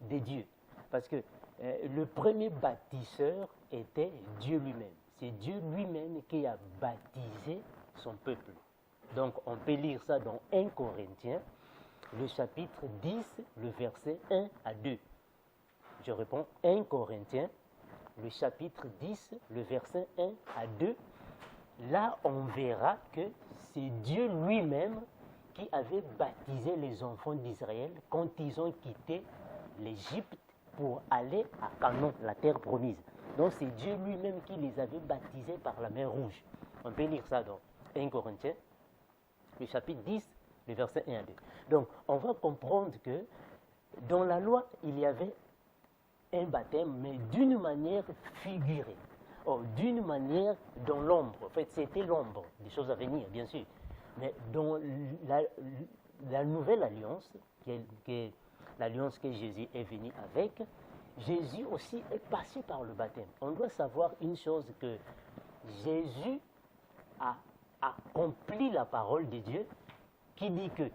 de Dieu. Parce que le premier bâtisseur était Dieu lui-même. C'est Dieu lui-même qui a baptisé son peuple. Donc on peut lire ça dans 1 Corinthiens, le chapitre 10, le verset 1 à 2. Je réponds 1 Corinthiens, le chapitre 10, le verset 1 à 2. Là, on verra que c'est Dieu lui-même qui avait baptisé les enfants d'Israël quand ils ont quitté l'Égypte pour aller à Canaan, la terre promise. Donc c'est Dieu lui-même qui les avait baptisés par la mer Rouge. On peut lire ça dans 1 Corinthiens, le chapitre 10, le verset 1 à 2. Donc on va comprendre que dans la loi, il y avait un baptême, mais d'une manière figurée. Oh, d'une manière dans l'ombre. En fait, c'était l'ombre des choses à venir, bien sûr. Mais dans la nouvelle alliance, qui est l'alliance que Jésus est venu avec, Jésus aussi est passé par le baptême. On doit savoir une chose, que Jésus a accompli la parole de Dieu qui dit que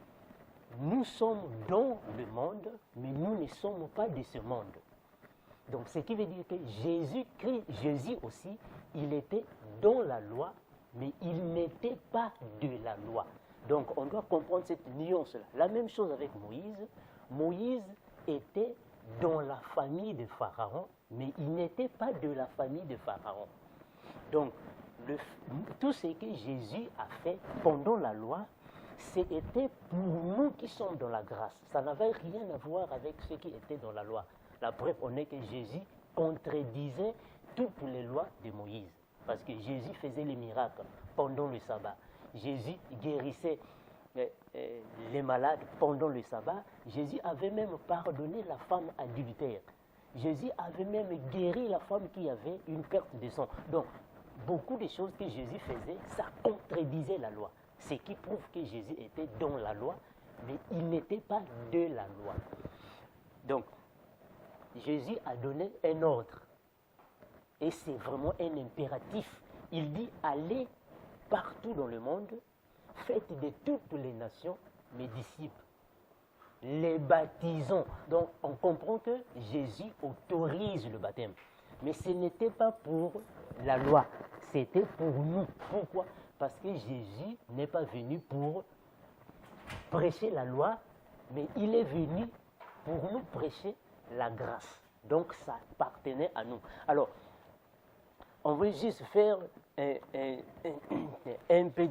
nous sommes dans le monde, mais nous ne sommes pas de ce monde. Donc, ce qui veut dire que Jésus aussi, il était dans la loi, mais il n'était pas de la loi. Donc, on doit comprendre cette nuance-là. La même chose avec Moïse. Moïse était dans la famille de Pharaon, mais il n'était pas de la famille de Pharaon. Donc, tout ce que Jésus a fait pendant la loi, c'était pour nous qui sommes dans la grâce. Ça n'avait rien à voir avec ceux qui étaient dans la loi. La preuve en est que Jésus contredisait toutes les lois de Moïse. Parce que Jésus faisait les miracles pendant le sabbat. Jésus guérissait les malades pendant le sabbat. Jésus avait même pardonné la femme adultère. Jésus avait même guéri la femme qui avait une perte de sang. Donc, beaucoup de choses que Jésus faisait, ça contredisait la loi. Ce qui prouve que Jésus était dans la loi, mais il n'était pas de la loi. Donc, Jésus a donné un ordre. Et c'est vraiment un impératif. Il dit, allez partout dans le monde, faites de toutes les nations mes disciples. Les baptisons. Donc, on comprend que Jésus autorise le baptême. Mais ce n'était pas pour la loi, c'était pour nous. Pourquoi? Parce que Jésus n'est pas venu pour prêcher la loi, mais il est venu pour nous prêcher la grâce. Donc ça appartenait à nous. Alors, on veut juste faire un peu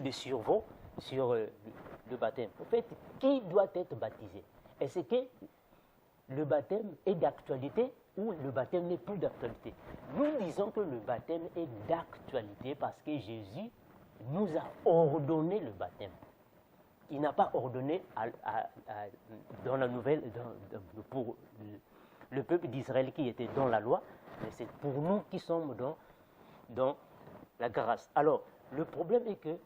de survol sur le baptême. En fait, qui doit être baptisé? Est-ce que le baptême est d'actualité ou le baptême n'est plus d'actualité? Nous disons que le baptême est d'actualité parce que Jésus nous a ordonné le baptême. Il n'a pas ordonné dans la nouvelle, pour le peuple d'Israël qui était dans la loi, mais c'est pour nous qui sommes dans la grâce. Alors, le problème est que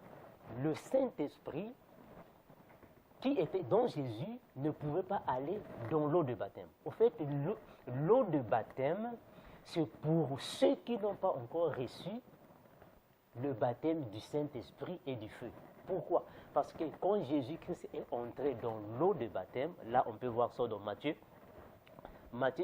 le Saint-Esprit qui était dans Jésus ne pouvait pas aller dans l'eau de baptême. Au fait, l'eau de baptême, c'est pour ceux qui n'ont pas encore reçu le baptême du Saint-Esprit et du feu. Pourquoi? Parce que quand Jésus-Christ est entré dans l'eau de baptême, là on peut voir ça dans Matthieu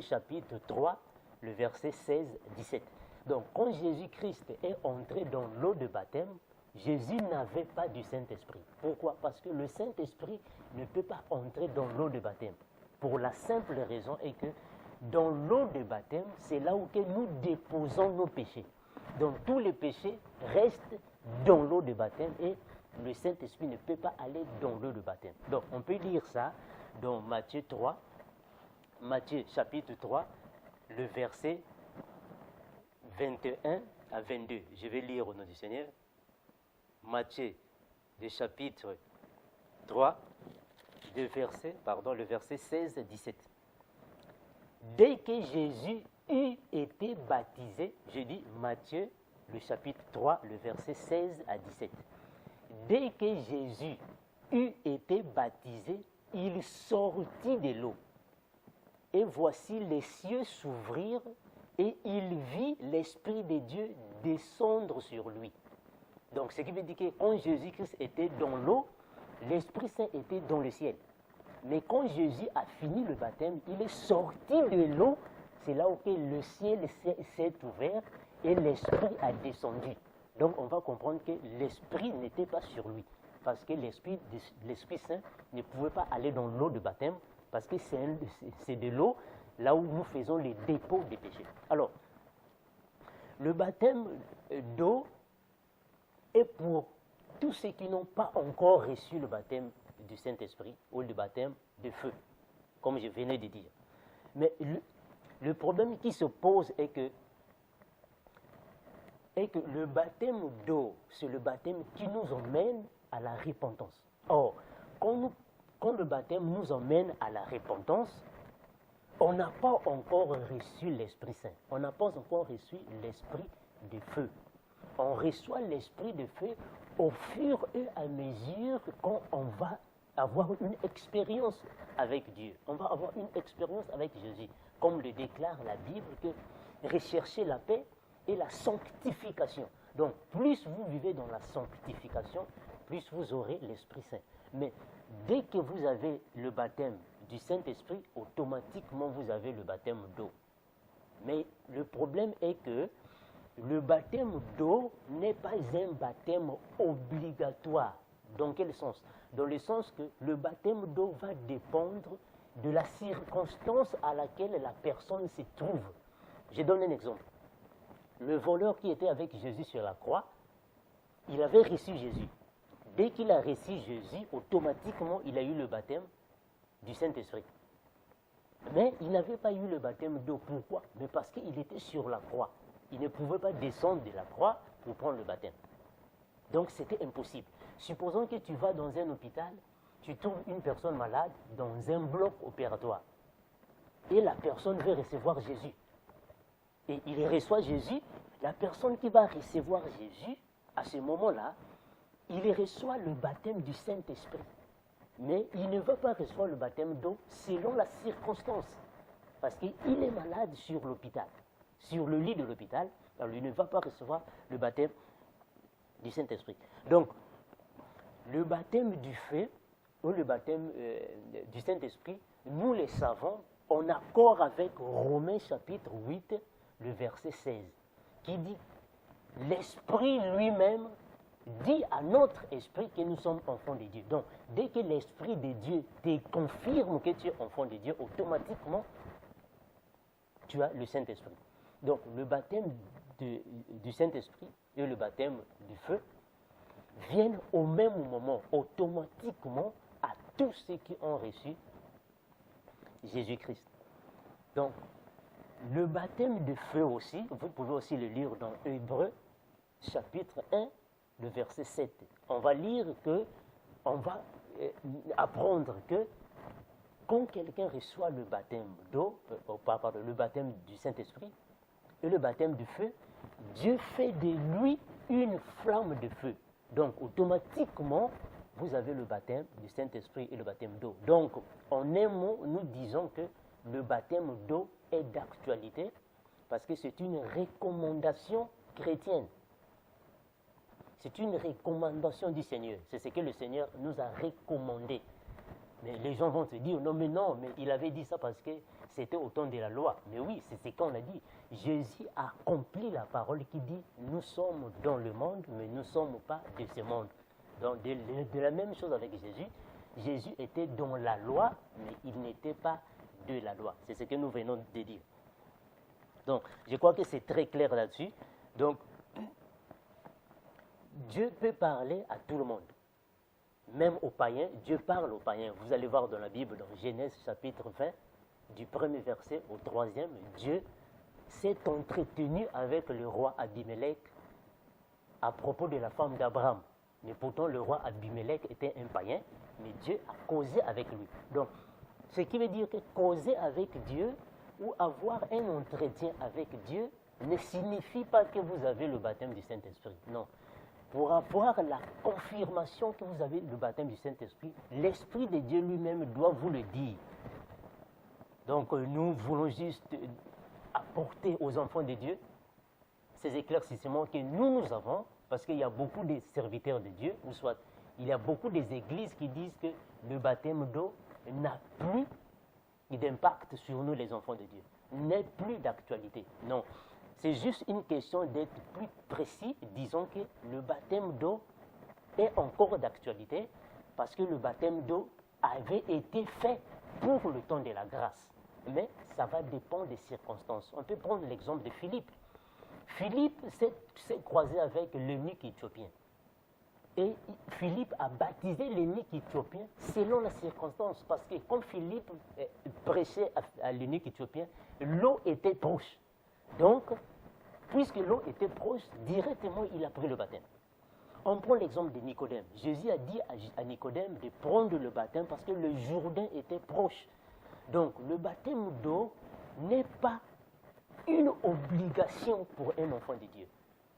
chapitre 3, le verset 16-17. Donc quand Jésus-Christ est entré dans l'eau de baptême, Jésus n'avait pas du Saint-Esprit. Pourquoi? Parce que le Saint-Esprit ne peut pas entrer dans l'eau de baptême. Pour la simple raison est que dans l'eau de baptême, c'est là où que nous déposons nos péchés. Donc tous les péchés restent dans l'eau de baptême et le Saint-Esprit ne peut pas aller dans l'eau de baptême. Donc on peut lire ça dans Matthieu chapitre 3, le verset 21 à 22. Je vais lire au nom du Seigneur. Matthieu, le chapitre 3, le verset 16 à 17. Dès que Jésus eut été baptisé, je dis Matthieu, le chapitre 3, le verset 16 à 17. Dès que Jésus eut été baptisé, il sortit de l'eau. Et voici les cieux s'ouvrirent et il vit l'Esprit de Dieu descendre sur lui. Donc, ce qui veut dire que quand Jésus-Christ était dans l'eau, l'Esprit Saint était dans le ciel. Mais quand Jésus a fini le baptême, il est sorti de l'eau. C'est là où le ciel s'est ouvert et l'Esprit a descendu. Donc on va comprendre que l'Esprit n'était pas sur lui. Parce que l'Esprit Saint ne pouvait pas aller dans l'eau de baptême. Parce que c'est de l'eau là où nous faisons les dépôts des péchés. Alors, le baptême d'eau est pour tous ceux qui n'ont pas encore reçu le baptême du Saint-Esprit ou le baptême de feu, comme je venais de dire. Mais le problème qui se pose est que le baptême d'eau, c'est le baptême qui nous emmène à la repentance. Or, quand le baptême nous emmène à la repentance, on n'a pas encore reçu l'Esprit Saint. On n'a pas encore reçu l'Esprit de feu. On reçoit l'Esprit de feu au fur et à mesure quand on va avoir une expérience avec Dieu. On va avoir une expérience avec Jésus. Comme le déclare la Bible, que rechercher la paix et la sanctification. Donc, plus vous vivez dans la sanctification, plus vous aurez l'Esprit Saint. Mais dès que vous avez le baptême du Saint-Esprit, automatiquement vous avez le baptême d'eau. Mais le problème est que le baptême d'eau n'est pas un baptême obligatoire. Dans quel sens? Dans le sens que le baptême d'eau va dépendre de la circonstance à laquelle la personne se trouve. Je donne un exemple. Le voleur qui était avec Jésus sur la croix, il avait reçu Jésus. Dès qu'il a reçu Jésus, automatiquement, il a eu le baptême du Saint-Esprit. Mais il n'avait pas eu le baptême d'eau. Pourquoi? Mais parce qu'il était sur la croix. Il ne pouvait pas descendre de la croix pour prendre le baptême. Donc c'était impossible. Supposons que tu vas dans un hôpital, tu trouves une personne malade dans un bloc opératoire. Et la personne veut recevoir Jésus. Et il reçoit Jésus. La personne qui va recevoir Jésus, à ce moment-là, il reçoit le baptême du Saint-Esprit. Mais il ne va pas recevoir le baptême d'eau selon la circonstance. Parce qu'il est malade sur l'hôpital, sur le lit de l'hôpital, alors il ne va pas recevoir le baptême du Saint-Esprit. Donc, le baptême du feu ou le baptême du Saint-Esprit, nous les savons en accord avec Romains chapitre 8, le verset 16, qui dit « L'Esprit lui-même dit à notre esprit que nous sommes enfants de Dieu. » Donc, dès que l'Esprit de Dieu te confirme que tu es enfant de Dieu, automatiquement, tu as le Saint-Esprit. Donc, le baptême du Saint-Esprit et le baptême du feu viennent au même moment, automatiquement, à tous ceux qui ont reçu Jésus-Christ. Donc, le baptême de feu aussi, vous pouvez aussi le lire dans Hébreux, chapitre 1, le verset 7. On va lire que, on va apprendre que quand quelqu'un reçoit le baptême d'eau, le baptême du Saint-Esprit et le baptême du feu, Dieu fait de lui une flamme de feu. Donc, automatiquement, vous avez le baptême du Saint-Esprit et le baptême d'eau. Donc, en un mot, nous disons que le baptême d'eau est d'actualité parce que c'est une recommandation chrétienne. C'est une recommandation du Seigneur. C'est ce que le Seigneur nous a recommandé. Mais les gens vont se dire, non, mais il avait dit ça parce que c'était au temps de la loi. Mais oui, c'est ce qu'on a dit. Jésus a accompli la parole qui dit, nous sommes dans le monde, mais nous ne sommes pas de ce monde. Donc, de la même chose avec Jésus. Jésus était dans la loi, mais il n'était pas de la loi. C'est ce que nous venons de dire. Donc, je crois que c'est très clair là-dessus. Donc, Dieu peut parler à tout le monde. Même aux païens, Dieu parle aux païens. Vous allez voir dans la Bible, dans Genèse chapitre 20, du premier verset au troisième, Dieu s'est entretenu avec le roi Abimelech à propos de la femme d'Abraham. Mais pourtant, le roi Abimelech était un païen, mais Dieu a causé avec lui. Donc, ce qui veut dire que causer avec Dieu ou avoir un entretien avec Dieu ne signifie pas que vous avez le baptême du Saint-Esprit. Non. Pour avoir la confirmation que vous avez le baptême du Saint-Esprit, l'Esprit de Dieu lui-même doit vous le dire. Donc nous voulons juste apporter aux enfants de Dieu ces éclaircissements que nous avons, parce qu'il y a beaucoup de serviteurs de Dieu, ou soit il y a beaucoup des églises qui disent que le baptême d'eau n'a plus d'impact sur nous les enfants de Dieu, n'est plus d'actualité. Non, c'est juste une question d'être plus précis. Disons que le baptême d'eau est encore d'actualité parce que le baptême d'eau avait été fait pour le temps de la grâce. Mais ça va dépendre des circonstances. On peut prendre l'exemple de Philippe. Philippe s'est croisé avec l'eunuque éthiopien. Et Philippe a baptisé l'eunuque éthiopien selon la circonstance. Parce que quand Philippe prêchait à l'eunuque éthiopien, l'eau était proche. Donc, puisque l'eau était proche, directement il a pris le baptême. On prend l'exemple de Nicodème. Jésus a dit à Nicodème de prendre le baptême parce que le Jourdain était proche. Donc, le baptême d'eau n'est pas une obligation pour un enfant de Dieu.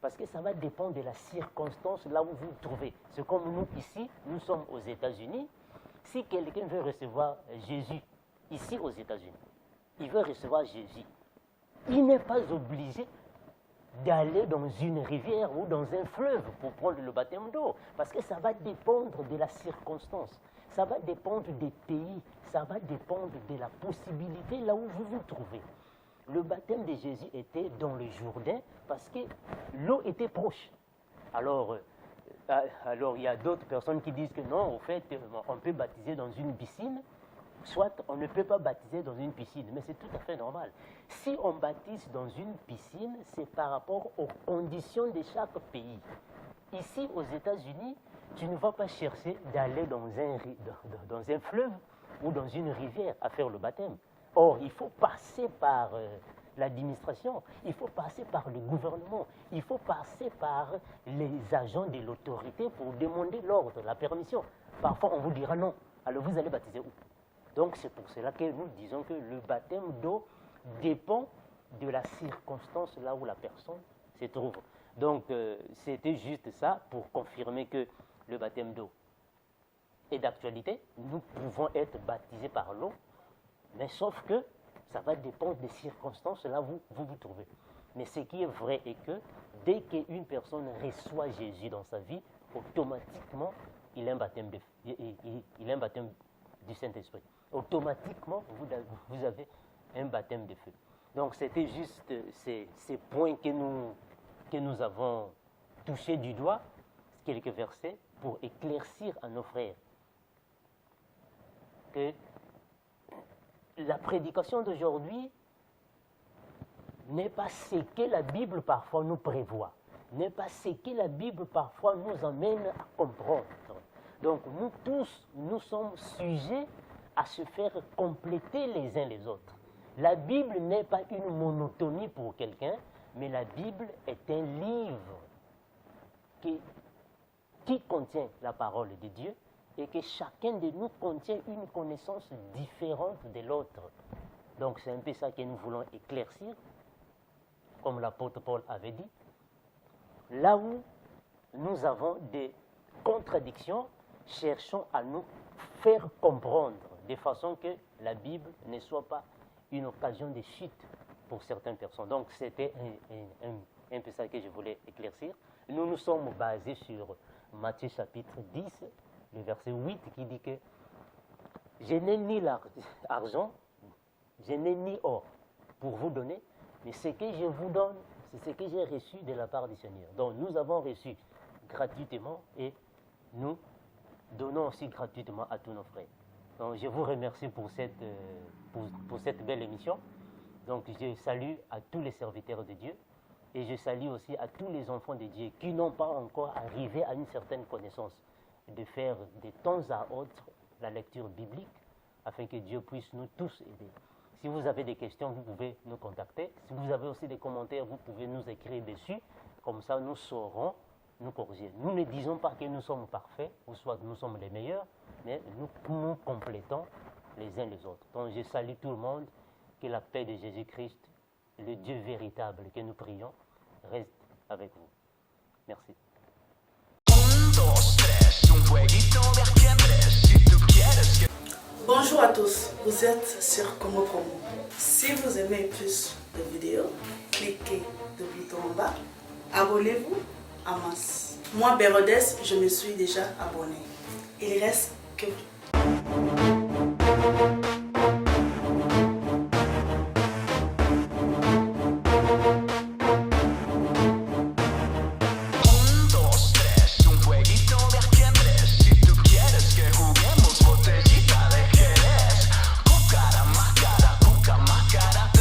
Parce que ça va dépendre de la circonstance là où vous vous trouvez. C'est comme nous ici, nous sommes aux États-Unis. Si quelqu'un veut recevoir Jésus ici aux États-Unis, il veut recevoir Jésus, il n'est pas obligé d'aller dans une rivière ou dans un fleuve pour prendre le baptême d'eau. Parce que ça va dépendre de la circonstance. Ça va dépendre des pays. Ça va dépendre de la possibilité là où vous vous trouvez. Le baptême de Jésus était dans le Jourdain parce que l'eau était proche. Alors il y a d'autres personnes qui disent que non, au fait, on peut baptiser dans une piscine, soit on ne peut pas baptiser dans une piscine, mais c'est tout à fait normal. Si on baptise dans une piscine, c'est par rapport aux conditions de chaque pays. Ici, aux États-Unis, tu ne vas pas chercher d'aller dans un fleuve ou dans une rivière à faire le baptême. Or, il faut passer par l'administration, il faut passer par le gouvernement, il faut passer par les agents de l'autorité pour demander l'ordre, la permission. Parfois, on vous dira non. Alors, vous allez baptiser où? Donc, c'est pour cela que nous disons que le baptême d'eau dépend de la circonstance là où la personne se trouve. Donc, c'était juste ça pour confirmer que le baptême d'eau est d'actualité. Nous pouvons être baptisés par l'eau, mais sauf que ça va dépendre des circonstances là où vous vous trouvez. Mais ce qui est vrai est que dès qu'une personne reçoit Jésus dans sa vie, automatiquement, il a un baptême, il a un baptême du Saint-Esprit. Automatiquement, vous avez un baptême de feu. Donc, c'était juste ces points que nous avons touchés du doigt, quelques versets, pour éclaircir à nos frères que la prédication d'aujourd'hui n'est pas ce que la Bible parfois nous prévoit, n'est pas ce que la Bible parfois nous amène à comprendre. Donc nous tous, nous sommes sujets à se faire compléter les uns les autres. La Bible n'est pas une monotonie pour quelqu'un, mais la Bible est un livre qui contient la parole de Dieu et que chacun de nous contient une connaissance différente de l'autre. Donc c'est un peu ça que nous voulons éclaircir, comme l'apôtre Paul avait dit. Là où nous avons des contradictions, cherchons à nous faire comprendre de façon que la Bible ne soit pas une occasion de chute pour certaines personnes. Donc c'était un peu ça que je voulais éclaircir. Nous nous sommes basés sur Matthieu chapitre 10, le verset 8 qui dit que je n'ai ni l'argent, je n'ai ni or pour vous donner, mais ce que je vous donne, c'est ce que j'ai reçu de la part du Seigneur. Donc nous avons reçu gratuitement et nous donnons aussi gratuitement à tous nos frères. Donc je vous remercie pour cette belle émission. Donc je salue à tous les serviteurs de Dieu et je salue aussi à tous les enfants de Dieu qui n'ont pas encore arrivé à une certaine connaissance, de faire de temps à autre la lecture biblique afin que Dieu puisse nous tous aider. Si vous avez des questions, vous pouvez nous contacter. Si vous avez aussi des commentaires, vous pouvez nous écrire dessus. Comme ça, nous saurons nous corriger. Nous ne disons pas que nous sommes parfaits, ou soit que nous sommes les meilleurs, mais nous complétons les uns les autres. Donc je salue tout le monde, que la paix de Jésus-Christ, le Dieu véritable que nous prions, reste avec vous. Merci. Bonjour à tous, vous êtes sur Congo Promo. Si vous aimez plus de vidéos, cliquez le bouton en bas, abonnez-vous en masse. Moi, Bérodès, je me suis déjà abonné. Il reste que Promo.